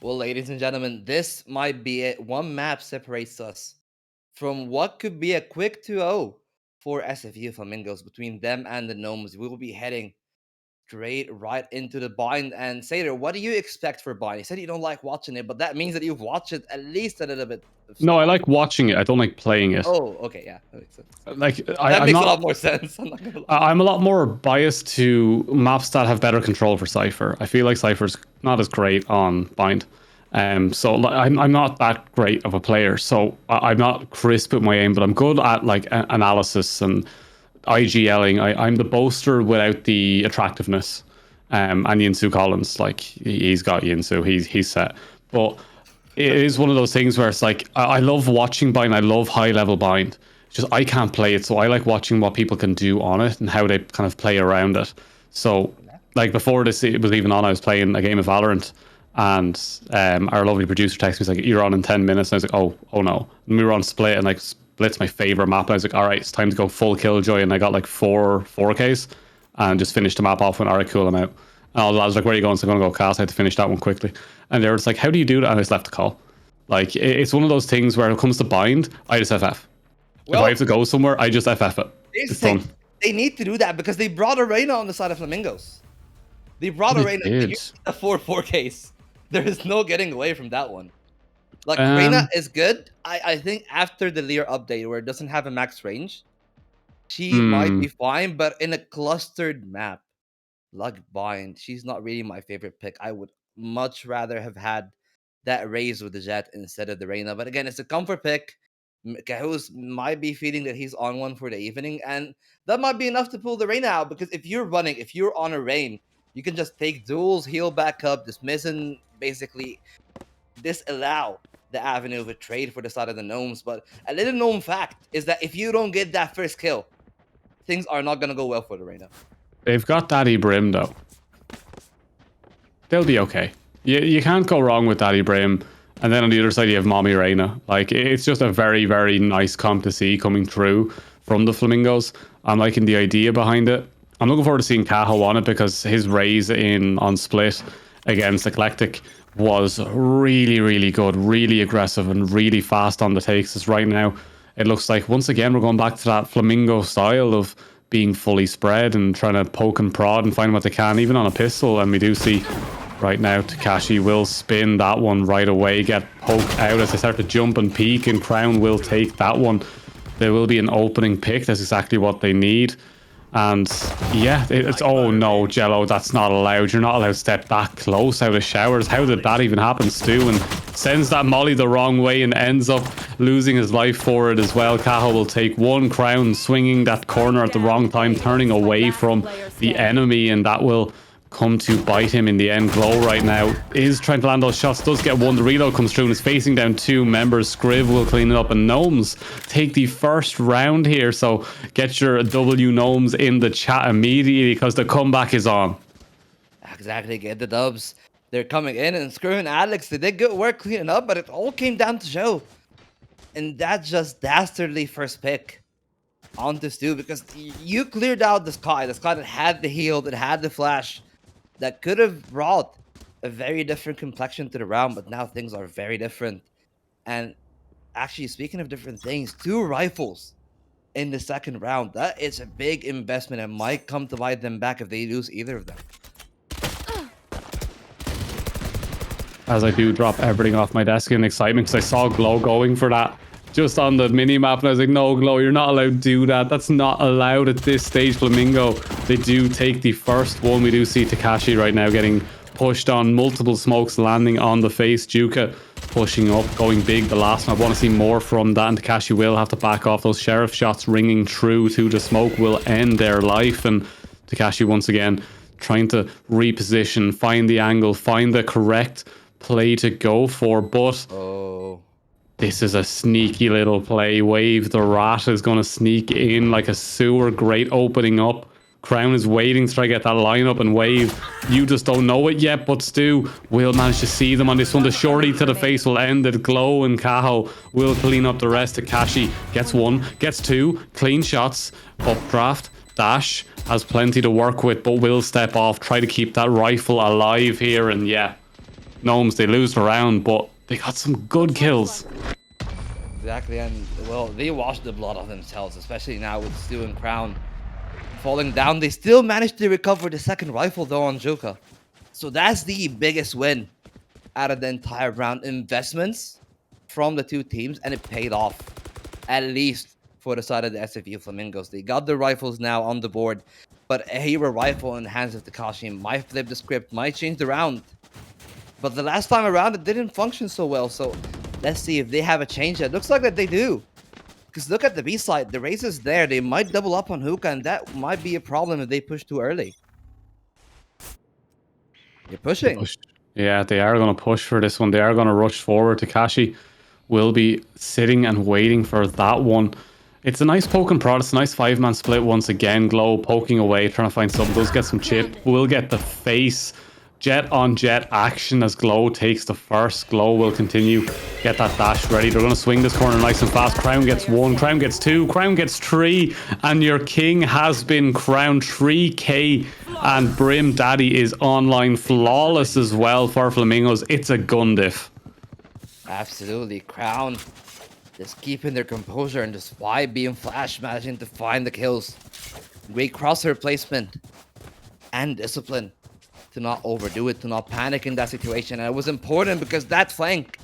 Well, ladies and gentlemen, this might be it. One map separates us from what could be a quick 2-0 for SFU Flamingos. Between them and the Gnomes, we will be heading straight right into the bind. And Sater, what do you expect for bind? You said you don't like watching it, but that means that you've watched it at least a little bit of No, I time. like watching it. I don't like playing it. Oh, okay, yeah, that makes sense. Like That I'm makes a not. lot more sense. I'm not gonna lie. I'm a lot more biased to maps that have better control for Cypher. I feel like Cypher's not as great on Bind. So I'm not that great of a player. So I'm not crisp with my aim, but I'm good at like analysis and IGLing. I'm the boaster without the attractiveness. And Yinsu Collins, like he's got Yinsu, he's set. But it is one of those things where it's like I love watching Bind. I love high level Bind. Just I can't play it, so I like watching what people can do on it and how they kind of play around it. So, like before this it was even on, I was playing a game of Valorant, and our lovely producer texted me, he's like, "You're on in 10 minutes." And I was like, "Oh no!" And we were on Split, and like Split's my favorite map. And I was like, "All right, it's time to go full Killjoy," and I got like 4Ks, and just finished the map off. And all right, cool, I'm out. And all the lads were like, "Where are you going?" So I'm gonna go cast. I had to finish that one quickly, and they were just like, "How do you do that?" And I just left the call. Like it's one of those things where it comes to Bind, I just FF. If I have to go somewhere, I just FF it. It's done. They need to do that because they brought Arena on the side of Flamingos. They brought Arena to a 4Ks. There is no getting away from that one. Like Reina is good. I think after the Lear update where it doesn't have a max range, she might be fine, but in a clustered map, like Bind, she's not really my favorite pick. I would much rather have had that Raze with the Jet instead of the Reina. But again, it's a comfort pick. Cahoos might be feeling that he's on one for the evening, and that might be enough to pull the Reina out, because if you're on a Rain, you can just take duels, heal back up, dismiss, and basically disallow the avenue of a trade for the side of the Gnomes. But a little known fact is that if you don't get that first kill, things are not going to go well for the Reina. They've got Daddy Brim, though. They'll be okay. You can't go wrong with Daddy Brim. And then on the other side, you have Mommy Reina. Like, it's just a very, very nice comp to see coming through from the Flamingos. I'm liking the idea behind it. I'm looking forward to seeing Caho on it, because his raise on Split against Eclectic was really, really good, really aggressive, and really fast on the takes. As right now, it looks like, once again, we're going back to that Flamingo style of being fully spread and trying to poke and prod and find what they can, even on a pistol. And we do see right now Takashi will spin that one right away, get poked out as they start to jump and peek, and Crown will take that one. There will be an opening pick. That's exactly what they need. And yeah, it's oh no, Jello, that's not allowed. You're not allowed to step that close out of showers. How did that even happen? Stu and sends that molly the wrong way and ends up losing his life for it as well. Caho will take one. Crown swinging that corner at the wrong time, turning away from the enemy, and that will come to bite him in the end. Glow right now is trying to land those shots, does get one. The reload comes through and is facing down two members. Scriv will clean it up, and Gnomes take the first round here. So get your W Gnomes in the chat immediately, because the comeback is on. Exactly, get the dubs. They're coming in, and Scriv and Alex, they did good work cleaning up, but it all came down to Joe. And that's just dastardly first pick onto Stu, because you cleared out the Sky that had the heal, that had the flash, that could have brought a very different complexion to the round, but now things are very different. And actually, speaking of different things, 2 rifles in the second round, that is a big investment and might come to bite them back if they lose either of them. As I do drop everything off my desk in excitement, because I saw Glow going for that just on the mini map, and I was like, no, Glow, you're not allowed to do that. That's not allowed at this stage. Flamingo, they do take the first one. We do see Takashi right now getting pushed on, multiple smokes landing on the face. Juka pushing up, going big the last one. I want to see more from that, and Takashi will have to back off. Those sheriff shots ringing true to the smoke will end their life, and Takashi once again trying to reposition, find the angle, find the correct play to go for. But this is a sneaky little play. Wave the Rat is going to sneak in like a sewer. Great opening up. Crown is waiting to try to get that lineup, and Wave, you just don't know it yet, but Stu will manage to see them on this one. The shorty to the face will end it. Glow and Caho will clean up the rest. Takashi gets one, gets two, clean shots, updraft, dash, has plenty to work with, but will step off, try to keep that rifle alive here, and yeah, Gnomes, they lose the round, but they got some good kills. Exactly, and well, they washed the blood of themselves, especially now with Stu and Crown falling down. They still managed to recover the second rifle though on Joka. So that's the biggest win out of the entire round. Investments from the two teams, and it paid off, at least for the side of the SFU Flamingos. They got the rifles now on the board, but a hero rifle in the hands of Takashi might flip the script, might change the round. But the last time around, it didn't function so well. So let's see if they have a change. It looks like that they do. Because look at the B side. The race is there. They might double up on Hookah, and that might be a problem if they push too early. You're pushing. Yeah, they are going to push for this one. They are going to rush forward. Takashi will be sitting and waiting for that one. It's a nice poke and prod. It's a nice 5-man split once again. Glow poking away, trying to find something. Does get some chip. Will get the face. Jet on jet action as Glow takes the first. Glow will continue. Get that dash ready. They're going to swing this corner nice and fast. Crown gets 1. Crown gets 2. Crown gets 3. And your king has been crowned 3K. And Brim Daddy is online flawless as well for Flamingos. It's a gun diff. Absolutely. Crown just keeping their composure and just why being flash managing to find the kills. Great crosshair placement and discipline to not overdo it, to not panic in that situation. And it was important because that flank,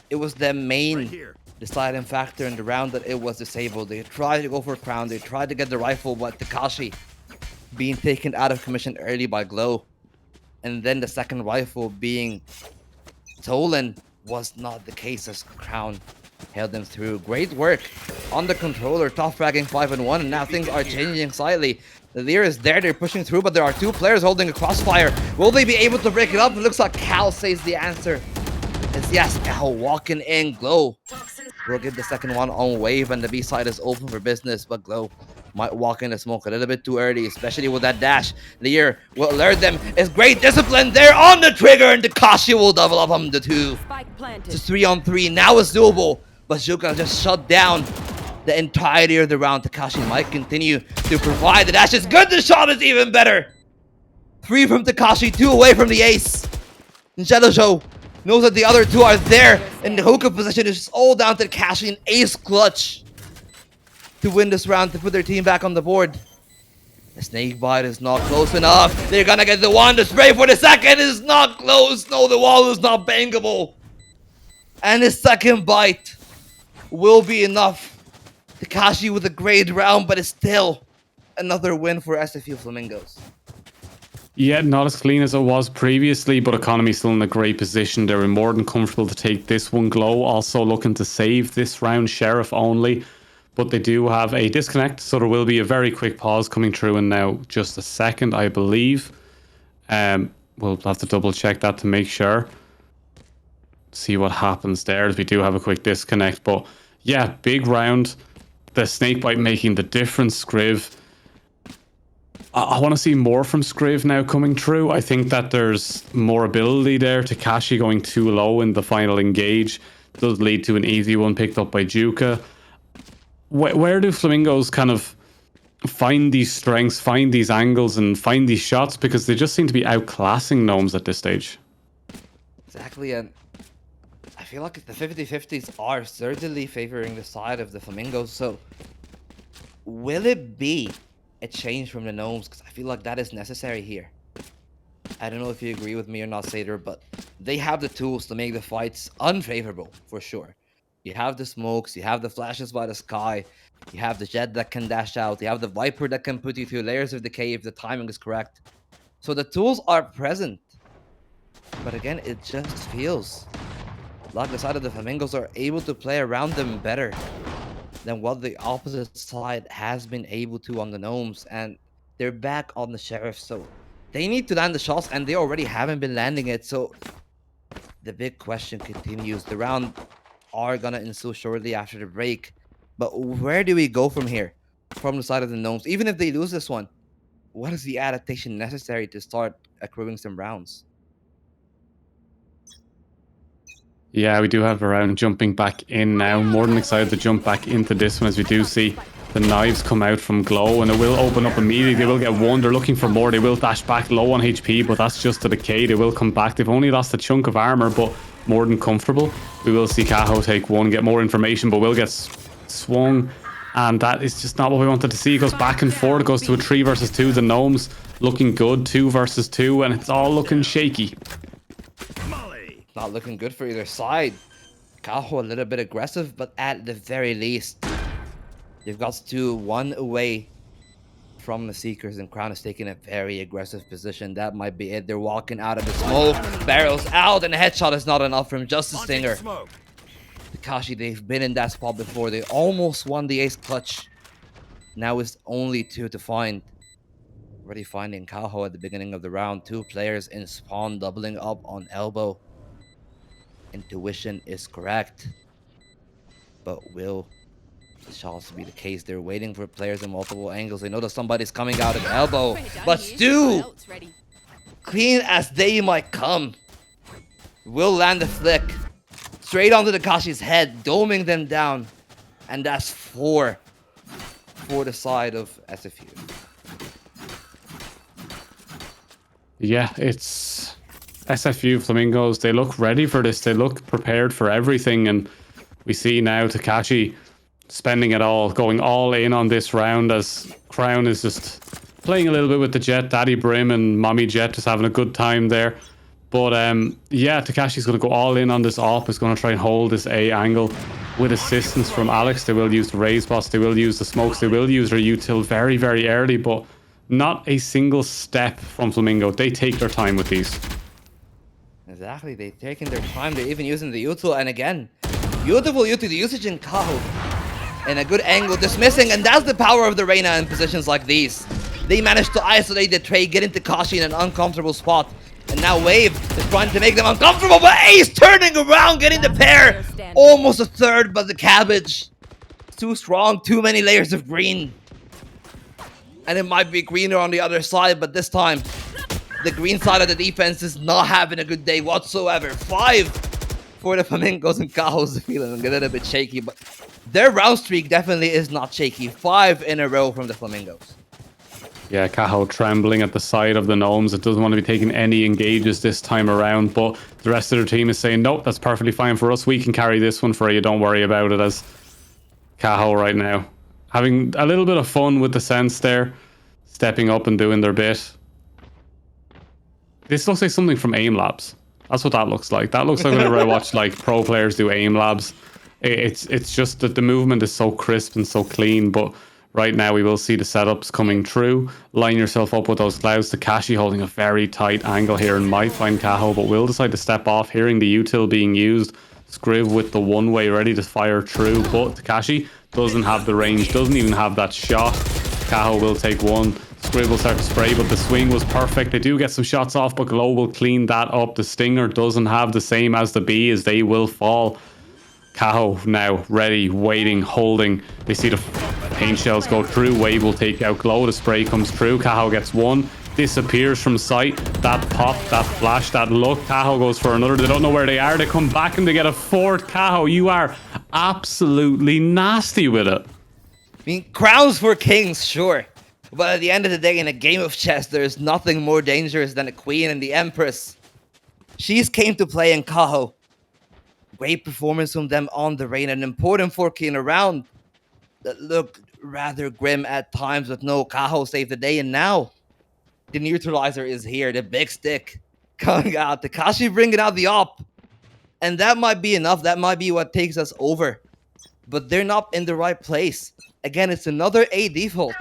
it was the main deciding factor in the round that it was disabled. They tried to go for Crown, they tried to get the rifle, but Takashi being taken out of commission early by Glow. And then the second rifle being stolen was not the case as Crown held them through. Great work on the controller, top fragging 5-1, and now things are changing slightly. The Lear is there, they're pushing through, but there are two players holding a crossfire. Will they be able to break it up? It looks like Cal says the answer. It's yes, Cal walking in. Glow will get the second one on wave, and the B side is open for business, but Glow might walk in the smoke a little bit too early, especially with that dash. Lear will alert them. It's great discipline there on the trigger, and Takashi will double up on the 2. It's 3-on-3. Now it's doable, but Juka just shut down the entirety of the round. Takashi might continue to provide the dash. It's good. The shot is even better. 3 from Takashi, 2 away from the ace. And Shadow Show knows that the other 2 are there, and the hookah position is just all down to Takashi. An ace clutch to win this round, to put their team back on the board. The snake bite is not close enough. They're gonna get the one. The spray for the second is not close. No, the wall is not bangable. And his second bite will be enough. Takashi with a great round, but it's still another win for SFU Flamingos. Yeah, not as clean as it was previously, but Economy still in a great position. They were more than comfortable to take this one. Glow also looking to save this round, Sheriff only. But they do have a disconnect, so there will be a very quick pause coming through in now just a second, I believe. We'll have to double check that to make sure. See what happens there as we do have a quick disconnect. But yeah, big round. The snakebite making the difference. Scriv, I want to see more from Scriv now coming through. I think that there's more ability there. Takashi going too low in the final engage does lead to an easy one picked up by Juka. Where do Flamingos kind of find these strengths, find these angles, and find these shots? Because they just seem to be outclassing Gnomes at this stage. Exactly, and I feel like the 50-50s are certainly favoring the side of the Flamingos. So will it be a change from the Gnomes? Because I feel like that is necessary here. I don't know if you agree with me or not, Sader, but they have the tools to make the fights unfavorable for sure. You have the smokes, you have the flashes by the sky, you have the jet that can dash out, you have the Viper that can put you through layers of decay if the timing is correct. So the tools are present. But again, it just feels like the side of the Flamingos are able to play around them better than what the opposite side has been able to on the Gnomes. And they're back on the Sheriff, so they need to land the shots, and they already haven't been landing it. So the big question continues. The round are gonna ensue shortly after the break, but where do we go from here from the side of the Gnomes? Even if they lose this one, what is the adaptation necessary to start accruing some rounds? Yeah, we do have a round jumping back in now. More than excited to jump back into this one as we do see the knives come out from Glow, and it will open up immediately. They will get one. They're looking for more. They will dash back low on HP, but that's just to decay. They will come back. They've only lost a chunk of armor, but more than comfortable. We will see Caho take one, get more information, but will get swung. And that is just not what we wanted to see. It goes back and forth. It goes to a 3 versus 2. The Gnomes looking good, 2 versus 2, and it's all looking shaky. Not looking good for either side. Caho a little bit aggressive, but at the very least, they've got to 1 away from the Seekers, and Crown is taking a very aggressive position. That might be it. They're walking out of the smoke. Barrels out, and a headshot is not enough from just a stinger. Takashi, they've been in that spot before. They almost won the ace clutch. Now it's only 2 to find. Already finding Caho at the beginning of the round. 2 players in spawn doubling up on elbow. Intuition is correct. But will this also be the case? They're waiting for players in multiple angles. They know that somebody's coming out of elbow. But Stu, clean as they might come, will land the flick straight onto Takashi's head, doming them down. And that's 4 for the side of SFU. Yeah, it's SFU Flamingos. They look ready for this. They look prepared for everything. And we see now Takashi spending it all, going all in on this round, as Crown is just playing a little bit with the Jet. Daddy Brim and Mommy Jet just having a good time there. But yeah, Takashi's going to go all in on this AWP. Is going to try and hold this A angle with assistance from Alex. They will use the raise bots. They will use the smokes. They will use their util very, very early, but not a single step from Flamingo. They take their time with these. Exactly, they're taking their time. They're even using the util, and again, beautiful util usage in Caho. And a good angle, dismissing, and that's the power of the Reyna in positions like these. They managed to isolate the trade, get into Kashi in an uncomfortable spot. And now Wave is trying to make them uncomfortable, but Ace turning around, getting the pair. Almost a third, but the cabbage. Too strong, too many layers of green. And it might be greener on the other side, but this time, the green side of the defense is not having a good day whatsoever. 5 for the Flamingos, and Caho's feeling a little bit shaky, but their round streak definitely is not shaky. 5 in a row from the Flamingos. Yeah, Caho trembling at the side of the Gnomes. It doesn't want to be taking any engages this time around, but the rest of their team is saying, nope, that's perfectly fine for us. We can carry this one for you. Don't worry about it, as Caho right now having a little bit of fun with the sense there, stepping up and doing their bit. This looks like something from Aim Labs. That's what that looks like. That looks like whenever I watch like pro players do Aim Labs. It's just that the movement is so crisp and so clean, but right now we will see the setups coming through. Line yourself up with those clouds. Takashi holding a very tight angle here and might find Caho, but will decide to step off, hearing the util being used. Scriv with the one-way ready to fire through, but Takashi doesn't have the range, doesn't even have that shot. Caho will take one. Scrib will start to spray, but the swing was perfect. They do get some shots off, but Glow will clean that up. The Stinger doesn't have the same as the B, as they will fall. Caho now ready, waiting, holding. They see the paint shells go through. Wave will take out Glow. The spray comes through. Caho gets one. Disappears from sight. That pop, that flash, that look. Caho goes for another. They don't know where they are. They come back and they get a fourth. Caho, you are absolutely nasty with it. I mean, crowns for kings, sure. But at the end of the day, in a game of chess, there's nothing more dangerous than a queen and the empress. She's came to play in Caho. Great performance from them on the rain. An important 4K in a round that looked rather grim at times, but no, Caho saved the day. And now, the neutralizer is here. The big stick coming out. Takashi bringing out the op. And that might be enough. That might be what takes us over. But they're not in the right place. Again, it's another A default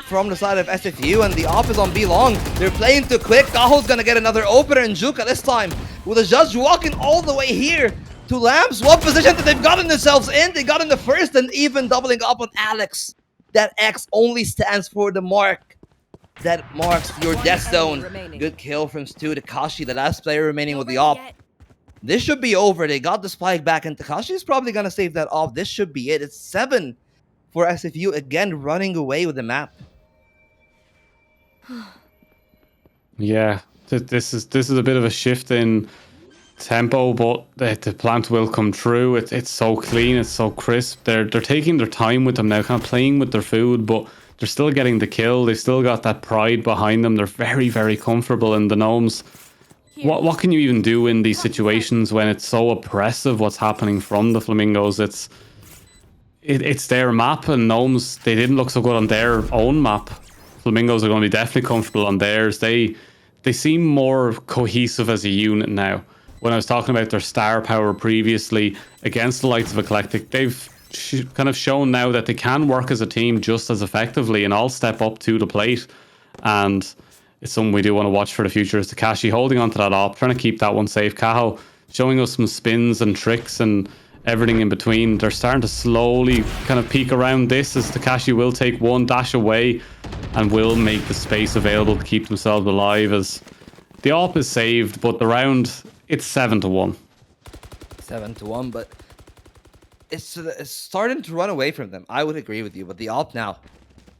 from the side of SFU, and the op is on B long. They're playing too quick. Caho's gonna get another opener, and Juka this time with the judge walking all the way here to Lambs. What position that they've gotten themselves in? They got in the first, and even doubling up on Alex. That X only stands for the mark. That marks your death zone. Good kill from Stu. Takashi, the last player remaining with the op. This should be over. They got the spike back, and Takashi is probably gonna save that off. This should be it. It's 7 for SFU, again running away with the map. Yeah, this is a bit of a shift in tempo, but the plant will come through. It's so clean, it's so crisp. They're taking their time with them now, kind of playing with their food, but they're still getting the kill. They've still got that pride behind them. They're very, very comfortable in the Gnomes. What can you even do in these situations when it's so oppressive what's happening from the Flamingos? It's their map, and Gnomes, they didn't look so good on their own map. Flamingos are going to be definitely comfortable on theirs. They seem more cohesive as a unit now. When I was talking about their star power previously against the likes of Eclectic, they've kind of shown now that they can work as a team just as effectively and all step up to the plate. And it's something we do want to watch for the future. Is Takashi holding onto that op, trying to keep that one safe. Kaho showing us some spins and tricks and everything in between. They're starting to slowly kind of peek around this as Takashi will take one dash away and will make the space available to keep themselves alive as the op is saved, but the round, it's 7-1. 7-1, but it's starting to run away from them. I would agree with you, but the op now,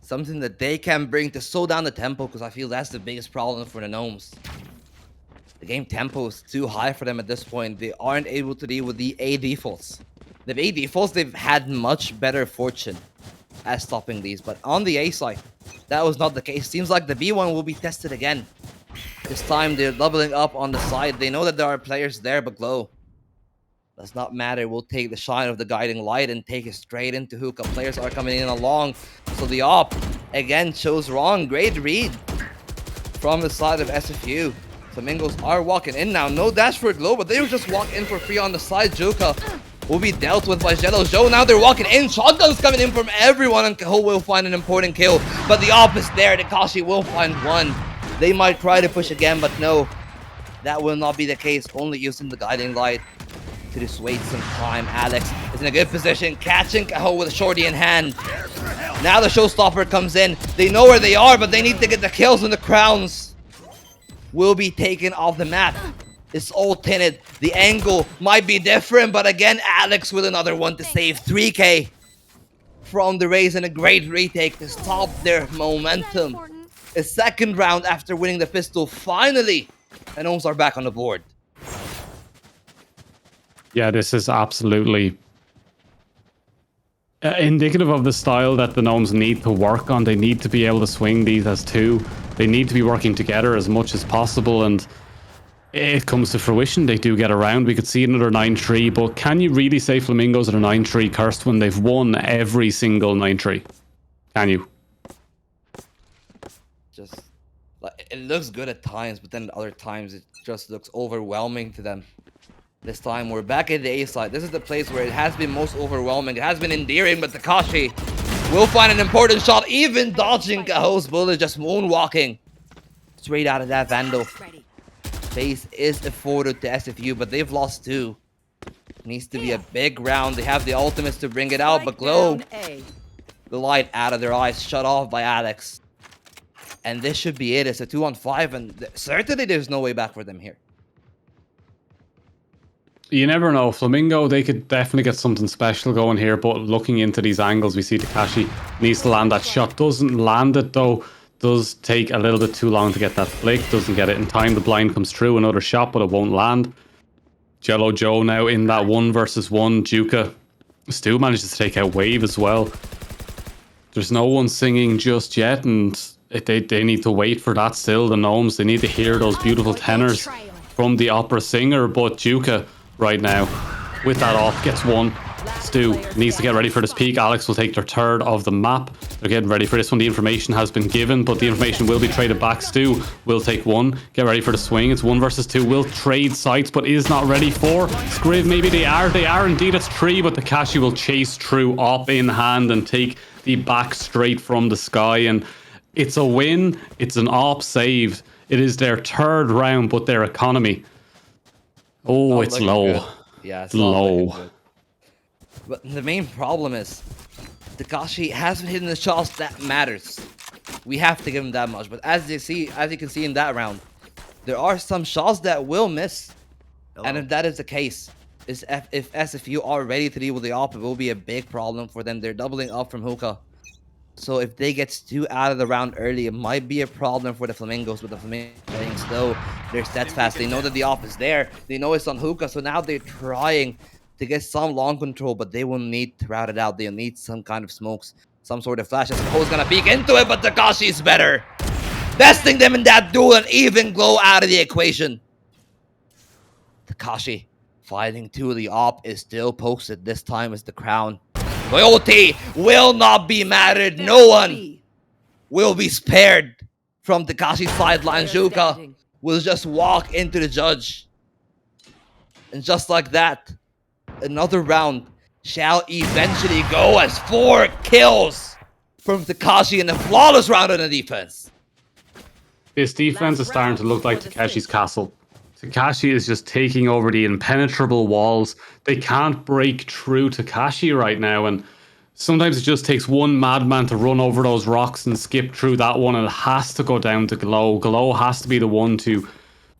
something that they can bring to slow down the tempo, because I feel that's the biggest problem for the Gnomes. The game tempo is too high for them at this point. They aren't able to deal with the A defaults. The A defaults, they've had much better fortune at stopping these, but on the A side, that was not the case. Seems like the B one will be tested again. This time they're doubling up on the side. They know that there are players there, but Glow does not matter. We'll take the shine of the guiding light and take it straight into hookah. Players are coming in along, so the op again chose wrong. Great read from the side of SFU. Flamingos are walking in now. No dash for Glow, but they will just walk in for free on the side. Joka will be dealt with by Jello Joe. Now they're walking in. Shotguns coming in from everyone, and Kaho will find an important kill. But the op is there. Takashi will find one. They might try to push again, but no. That will not be the case. Only using the guiding light to dissuade some time. Alex is in a good position, catching Kaho with a shorty in hand. Now the showstopper comes in. They know where they are, but they need to get the kills, and the crowns will be taken off the map. It's all tinted. The angle might be different, but again, Alex with another one to save 3k from the Rays, and a great retake to stop their momentum. A second round after winning the pistol, finally, and Gnomes are back on the board. Yeah, this is absolutely indicative of the style that the Gnomes need to work on. They need to be able to swing these as two. They need to be working together as much as possible, and it comes to fruition. They do get around. We could see another 9-3, but can you really say Flamingos are a 9-3 cursed when they've won every single 9-3? Can you? Just, like, it looks good at times, but then other times it just looks overwhelming to them. This time we're back at the A side. This is the place where it has been most overwhelming. It has been endearing, but Takashi will find an important shot, even dodging Kaho's bullet, just moonwalking straight out of that Vandal. Space is afforded to SFU, but they've lost two. Needs to be a big round. They have the ultimates to bring it out, but Glow, the light out of their eyes, shut off by Alex. And this should be it. It's a 2-on-5, and certainly there's no way back for them here. You never know. Flamingo, they could definitely get something special going here, but looking into these angles, we see Takashi needs to land that shot. Doesn't land it, though. Does take a little bit too long to get that flick. Doesn't get it in time. The blind comes through. Another shot, but it won't land. Jello Joe now in that 1-versus-1. Juka. Stu manages to take out Wave as well. There's no one singing just yet, and they need to wait for that still. The Gnomes, they need to hear those beautiful tenors from the opera singer, but Juka right now with that off gets one. Stu needs to get ready for this peak. Alex will take their third of the map. They're getting ready for this one. The information has been given, but the information will be traded back. Stu will take one. Get ready for the swing. It's 1-versus-2. Will trade sites, but is not ready for Scriv. Maybe they are. They are indeed. It's 3, but Takashi will chase through op in hand and take the back straight from the sky. And it's a win. It's an op saved. It is their third round, but their economy. Oh, it's low. Good. Yeah, it's low. But the main problem is Takashi hasn't hit the shots that matters. We have to give him that much. But as you can see in that round, there are some shots that will miss. Hello. And if that is the case, if SFU are ready to deal with the op, it will be a big problem for them. They're doubling up from hookah. So if they get Stu out of the round early, it might be a problem for the Flamingos, but the Flamingos playing slow. They're steadfast. They know that the off is there. They know it's on hookah, so now they're trying to get some long control, but they will need to route it out. They'll need some kind of smokes, some sort of flash. I suppose gonna peek into it, but Takashi's better. Besting them in that duel and even Glow out of the equation. Takashi fighting to the op is still posted. This time is the crown. Loyalty will not be mattered. No one will be spared from Takashi's sideline. Shuka will just walk into the judge. And just like that, another round shall eventually go as 4 kills from Takashi in a flawless round on the defense. This defense is starting to look like Takashi's castle. Takashi is just taking over the impenetrable walls. They can't break through Takashi right now, and sometimes it just takes one madman to run over those rocks and skip through that one, and it has to go down to Glow. Glow has to be the one to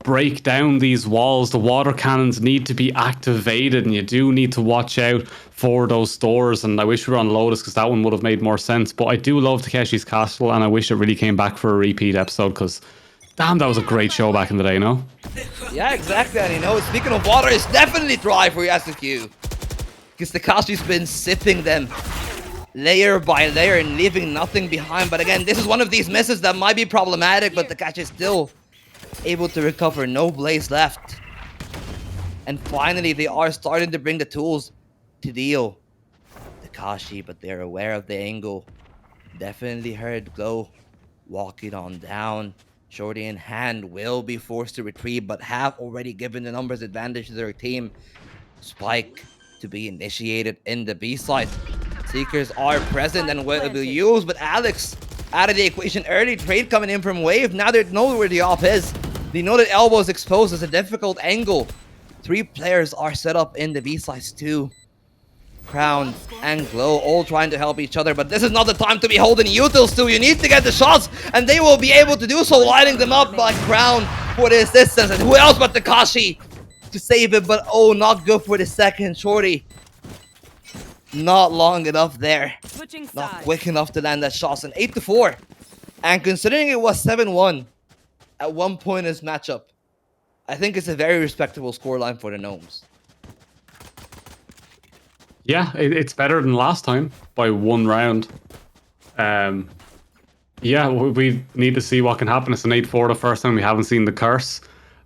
break down these walls. The water cannons need to be activated, and you do need to watch out for those doors. And I wish we were on Lotus because that one would have made more sense. But I do love Takeshi's Castle, and I wish it really came back for a repeat episode because damn, that was a great show back in the day, no? Yeah, exactly. And you know, speaking of water, it's definitely dry for SFU. Because Takashi's been sipping them layer by layer and leaving nothing behind. But again, this is one of these misses that might be problematic, but Takashi is still able to recover. No blaze left. And finally, they are starting to bring the tools to deal. Takashi, but they're aware of the angle. Definitely heard Glow walking on down. Shorty in hand will be forced to retreat, but have already given the numbers advantage to their team. Spike to be initiated in the B side. Seekers are present and will be used, but Alex out of the equation early. Trade coming in from Wave. Now they know where the off is. They know that elbow is exposed as a difficult angle. 3 players are set up in the B sides too. Crown and Glow all trying to help each other, but this is not the time to be holding utils too. You need to get the shots, and they will be able to do so, lining them up by Crown for the assistance. And who else but Takashi to save it, but oh, not good for the second. Shorty not long enough there. Not quick enough to land that shots. And 8-4. And considering it was 7-1 at one point in this matchup, I think it's a very respectable scoreline for the Gnomes. Yeah, it's better than last time by 1 round. Yeah, we need to see what can happen. It's an 8-4 the first time. We haven't seen the curse.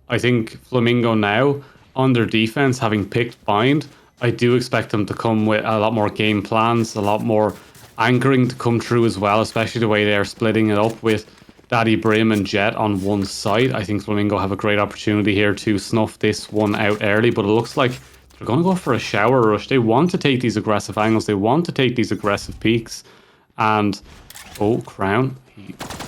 I think Flamingo now, on their defense, having picked Bind, I do expect them to come with a lot more game plans, a lot more anchoring to come through as well, especially the way they're splitting it up with Daddy Brim and Jet on one side. I think Flamingo have a great opportunity here to snuff this one out early, but it looks like they're going to go for a shower rush. They want to take these aggressive angles. They want to take these aggressive peaks. And, oh, Crown.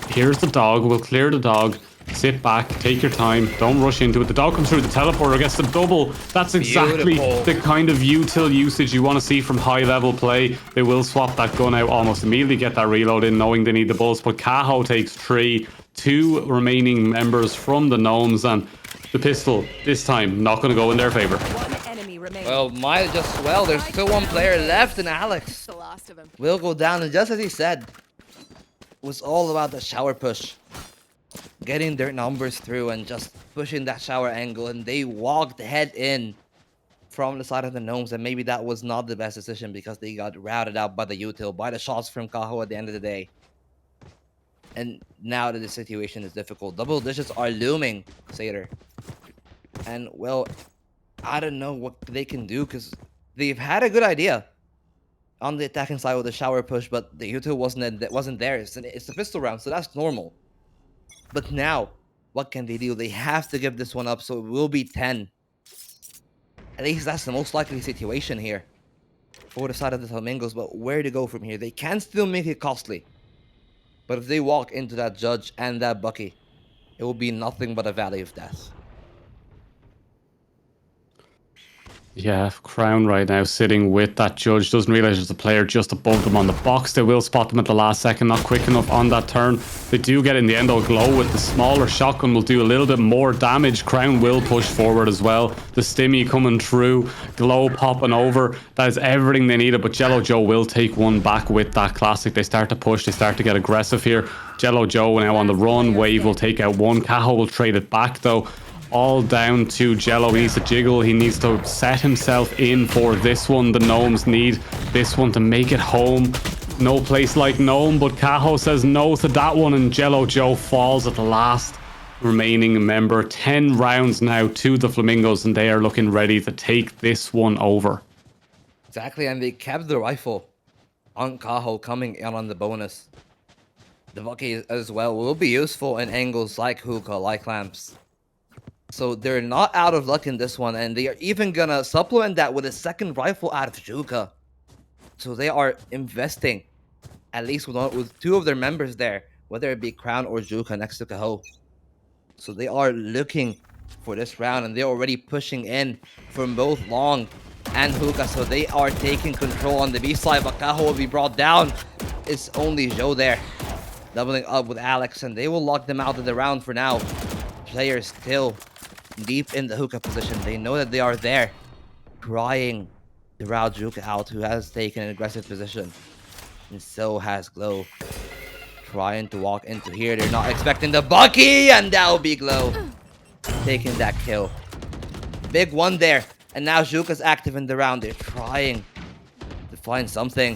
Here's the dog. We'll clear the dog. Sit back. Take your time. Don't rush into it. The dog comes through. The teleporter gets the double. That's exactly the kind of util usage you want to see from high-level play. They will swap that gun out almost immediately, get that reload in, knowing they need the bullets. But Kaho takes 3. 2 remaining members from the Gnomes. And the pistol, this time, not going to go in their favor. Well, might just well. There's still 1 player left, and Alex will go down. And just as he said, it was all about the shower push. Getting their numbers through and just pushing that shower angle. And they walked head in from the side of the Gnomes. And maybe that was not the best decision because they got routed out by the util, by the shots from Kaho at the end of the day. And now that the situation is difficult, double digits are looming, Satyr. And, well, I don't know what they can do because they've had a good idea on the attacking side with the shower push, but the util wasn't there. It's the pistol round, so that's normal. But now, what can they do? They have to give this one up, so it will be 10. At least that's the most likely situation here for the side of the Flamingos. But where to go from here? They can still make it costly. But if they walk into that Judge and that Bucky, it will be nothing but a valley of death. Yeah, Crown right now sitting with that judge. Doesn't realize there's a player just above them on the box. They will spot them at the last second. Not quick enough on that turn. They do get in the end. Though Glow with the smaller shotgun will do a little bit more damage. Crown will push forward as well. The stimmy coming through. Glow popping over. That is everything they needed. But Jello Joe will take one back with that classic. They start to push. They start to get aggressive here. Jello Joe now on the run. Wave will take out one. Cajo will trade it back though. All down to Jello. He needs to jiggle. He needs to set himself in for this one. The Gnomes need this one to make it home. No place like Gnome, but Cajo says no to that one, and Jello Joe falls at the last remaining member. 10 rounds now to the Flamingos, and they are looking ready to take this one over. Exactly, and they kept the rifle on Cajo coming in on the bonus. The Bucky as well will be useful in angles like hookah, like lamps. So they're not out of luck in this one, and they are even gonna supplement that with a second rifle out of Juka. So they are investing at least with two of their members there, whether it be Crown or Juka next to Cajo. So they are looking for this round, and they're already pushing in from both Long and Hookah. So they are taking control on the B side, but Cajo will be brought down. It's only Joe there, doubling up with Alex, and they will lock them out of the round for now. Players still deep in the hookah position. They know that they are there, trying to route Juka out, who has taken an aggressive position. And so has Glow. Trying to walk into here. They're not expecting the Bucky, and that will be Glow taking that kill. Big one there. And now Juka's active in the round. They're trying to find something.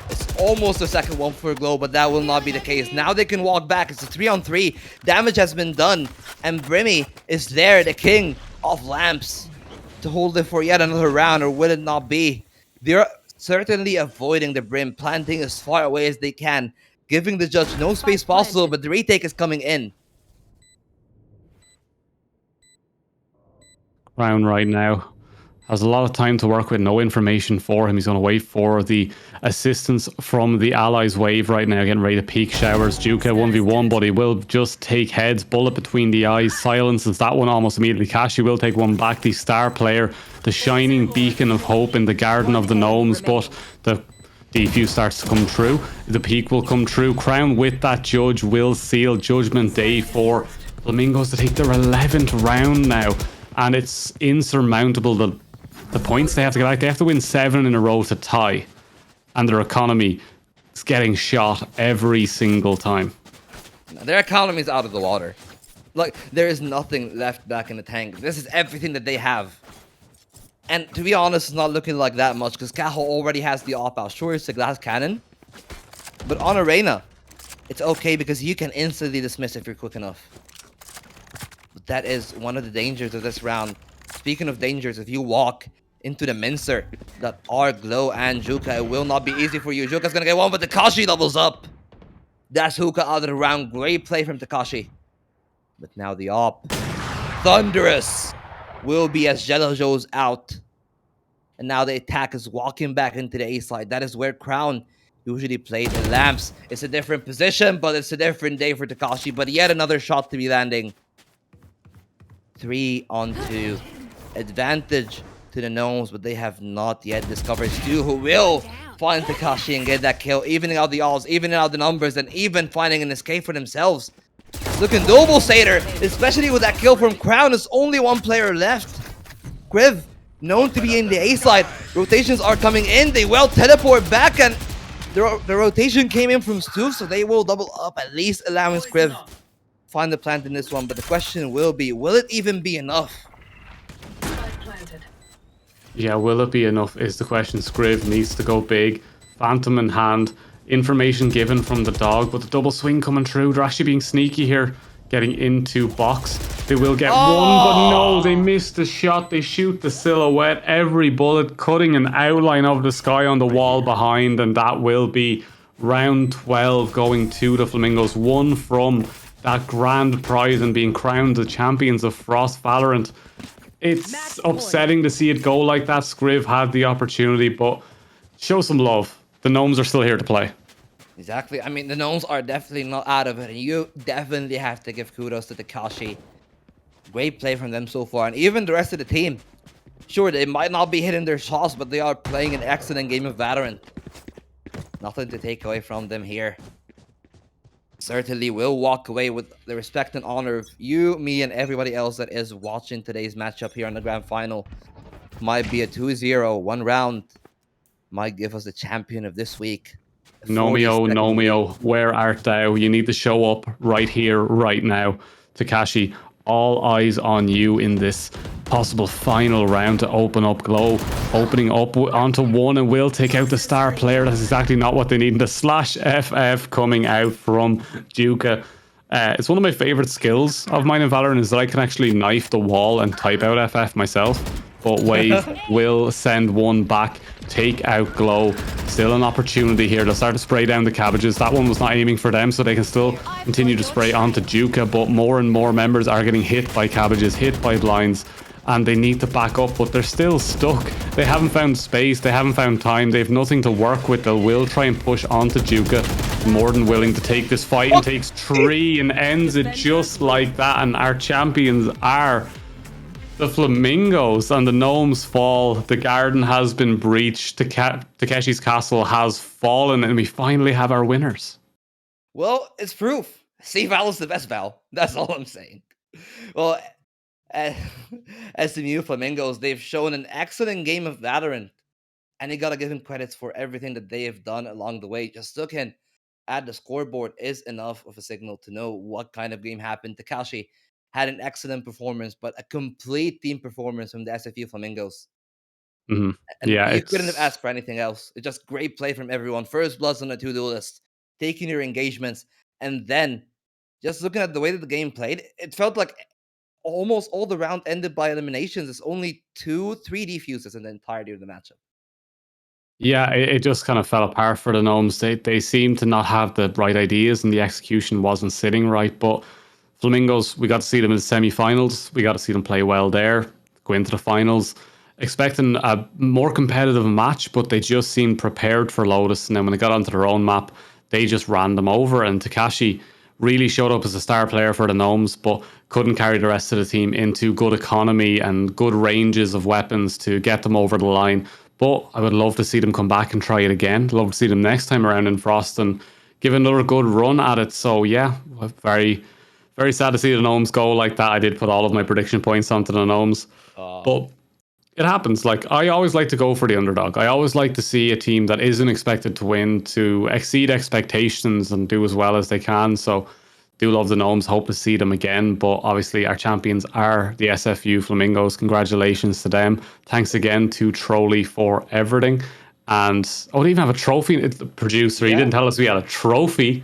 It's almost a second one for Glow, but that will not be the case. Now they can walk back. It's a 3-on-3. Damage has been done. And Brimmy is there, the king of lamps, to hold it for yet another round, or will it not be? They're certainly avoiding the Brim, planting as far away as they can, giving the judge no space possible, but the retake is coming in. Crown right now has a lot of time to work with, no information for him. He's going to wait for the assistance from the Allies wave right now, getting ready to peak showers. Juka 1v1, but he will just take heads. Bullet between the eyes, silences that one almost immediately. Kashi will take one back. The star player, the shining beacon of hope in the garden of the Gnomes, but the defuse starts to come true. The peak will come true. Crown with that judge will seal Judgment Day for Flamingos to take their 11th round now. And it's insurmountable, the points they have to get out. They have to win 7 in a row to tie. And their economy is getting shot every single time. Their economy is out of the water. Like, there is nothing left back in the tank. This is everything that they have. And to be honest, it's not looking like that much, because Cajo already has the op-out. Sure, it's a glass cannon. But on Arena, it's okay, because you can instantly dismiss if you're quick enough. But that is one of the dangers of this round. Speaking of dangers, if you walk into the Mincer that are Glow and Juka, it will not be easy for you. Juka's gonna get one, but Takashi doubles up. That's Hookah out of the round. Great play from Takashi. But now the op, Thunderous, will be as Jello Joe's out. And now the attack is walking back into the A side. That is where Crown usually played the lamps. It's a different position, but it's a different day for Takashi. But yet another shot to be landing. 3-on-2. Advantage to the Gnomes, but they have not yet discovered Stu, who will find Takashi and get that kill, evening out the odds, evening out the numbers, and even finding an escape for themselves. It's looking noble, Satyr, especially with that kill from Crown. There's only one player left. Griv, known to be in the A side. Rotations are coming in. They will teleport back, and the rotation came in from Stu, so they will double up, at least allowing Griv find the plant in this one. But the question will be, will it even be enough? Yeah, will it be enough is the question. Scriv needs to go big. Phantom in hand. Information given from the dog, but the double swing coming through. They're actually being sneaky here, getting into box. They will get one, but no, they miss the shot. They shoot the silhouette. Every bullet cutting an outline of the sky on the wall behind, and that will be round 12 going to the Flamingos. One from that grand prize and being crowned the champions of Frost Valorant. It's upsetting to see it go like that. Scriv had the opportunity, but show some love. The Gnomes are still here to play. Exactly. I mean, the Gnomes are definitely not out of it, and you definitely have to give kudos to Takashi. Great play from them so far, and even the rest of the team. Sure, they might not be hitting their shots, but they are playing an excellent game of Valorant. Nothing to take away from them here. Certainly will walk away with the respect and honor of you, me, and everybody else that is watching today's matchup here on the grand final. Might be a 2-0, one round. Might give us the champion of this week. The Nomeo, 42nd week. Nomeo, where art thou? You need to show up right here, right now. Takashi, all eyes on you in this possible final round to open up Glow. Opening up onto one and will take out the star player. That's exactly not what they need. The slash FF coming out from Duca. It's one of my favorite skills of mine in Valorant is that I can actually knife the wall and type out FF myself. But Wave will send one back, take out Glow. Still an opportunity here. They'll start to spray down the cabbages. That one was not aiming for them, so they can still continue to spray onto Juka, but more and more members are getting hit by cabbages, hit by blinds, and they need to back up, but they're still stuck. They haven't found space, they haven't found time, they have nothing to work with. They will try and push onto Juka. More than willing to take this fight and takes 3 and ends it just like that, and our champions are the Flamingos, and the Gnomes fall. The garden has been breached. Takeshi's castle has fallen, and we finally have our winners. Well, it's proof. See, Val is the best Val. That's all I'm saying. Well, SMU Flamingos, they've shown an excellent game of Valorant, and you gotta give them credits for everything that they have done along the way. Just looking at the scoreboard is enough of a signal to know what kind of game happened. Takashi had an excellent performance, but a complete team performance from the SFU Flamingos. Mm-hmm. And Yeah, you couldn't have asked for anything else. It's just great play from everyone. First bloods on the 2 duelists, taking your engagements, and then just looking at the way that the game played, it felt like almost all the round ended by eliminations. There's only 2-3 defuses in the entirety of the matchup. Yeah, it just kind of fell apart for the Gnomes. They seemed to not have the right ideas, and the execution wasn't sitting right. But Flamingos, we got to see them in the semi-finals. We got to see them play well there, go into the finals. Expecting a more competitive match, but they just seemed prepared for Lotus. And then when they got onto their own map, they just ran them over. And Takashi really showed up as a star player for the Gnomes, but couldn't carry the rest of the team into good economy and good ranges of weapons to get them over the line. But I would love to see them come back and try it again. Love to see them next time around in Frost and give another good run at it. So yeah, very, very sad to see the Gnomes go like that. I did put all of my prediction points onto the Gnomes. But it happens. Like, I always like to go for the underdog. I always like to see a team that isn't expected to win to exceed expectations and do as well as they can. So do love the Gnomes, hope to see them again. But obviously our champions are the SFU Flamingos. Congratulations to them. Thanks again to Trolley for everything. And they even have a trophy. It's the producer. He didn't tell us we had a trophy.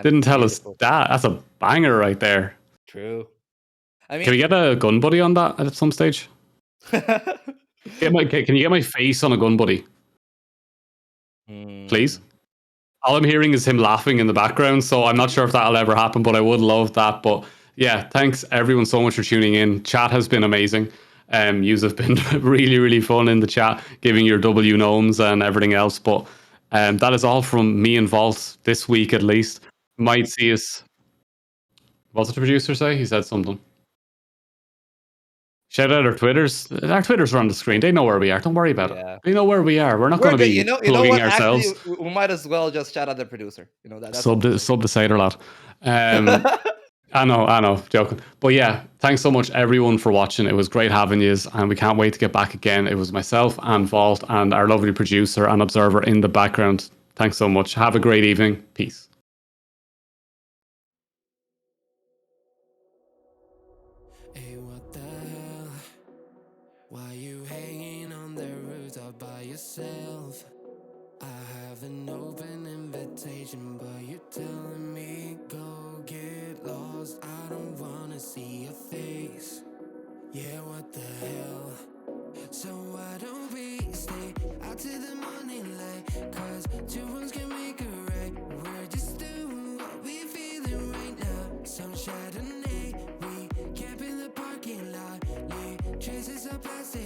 Didn't tell us that. That's a banger right there. True. I mean, Can we get a gun buddy on that at some stage? Can you get my face on a gun buddy? Please? All I'm hearing is him laughing in the background, so I'm not sure if that'll ever happen, but I would love that. But yeah, thanks everyone so much for tuning in. Chat has been amazing. Yous have been really, really fun in the chat, giving your W gnomes and everything else. But that is all from me and Vault this week, at least. Might see us. What did the producer say? He said something. Shout out our Twitters. Our Twitters are on the screen. They know where we are. Don't worry about it. They know where we are. We're not going to be you know plugging what? ourselves. Actually, we might as well just shout out the producer. You know that's sub the cider lad. I know, joking. But yeah, thanks so much everyone for watching. It was great having you, and we can't wait to get back again. It was myself and Vault and our lovely producer and observer in the background. Thanks so much. Have a great evening. Peace. Hey, what the hell? Why you hanging on the rooftop by yourself? I have an open invitation, but you're telling me go get lost. I don't wanna see your face. Yeah, what the hell? So why don't we stay out to the morning light? Cause 2 wrongs can make a right. We're just doing what we feeling right now. Some Chardonnay, we camp in the parking lot. Leave traces of plastic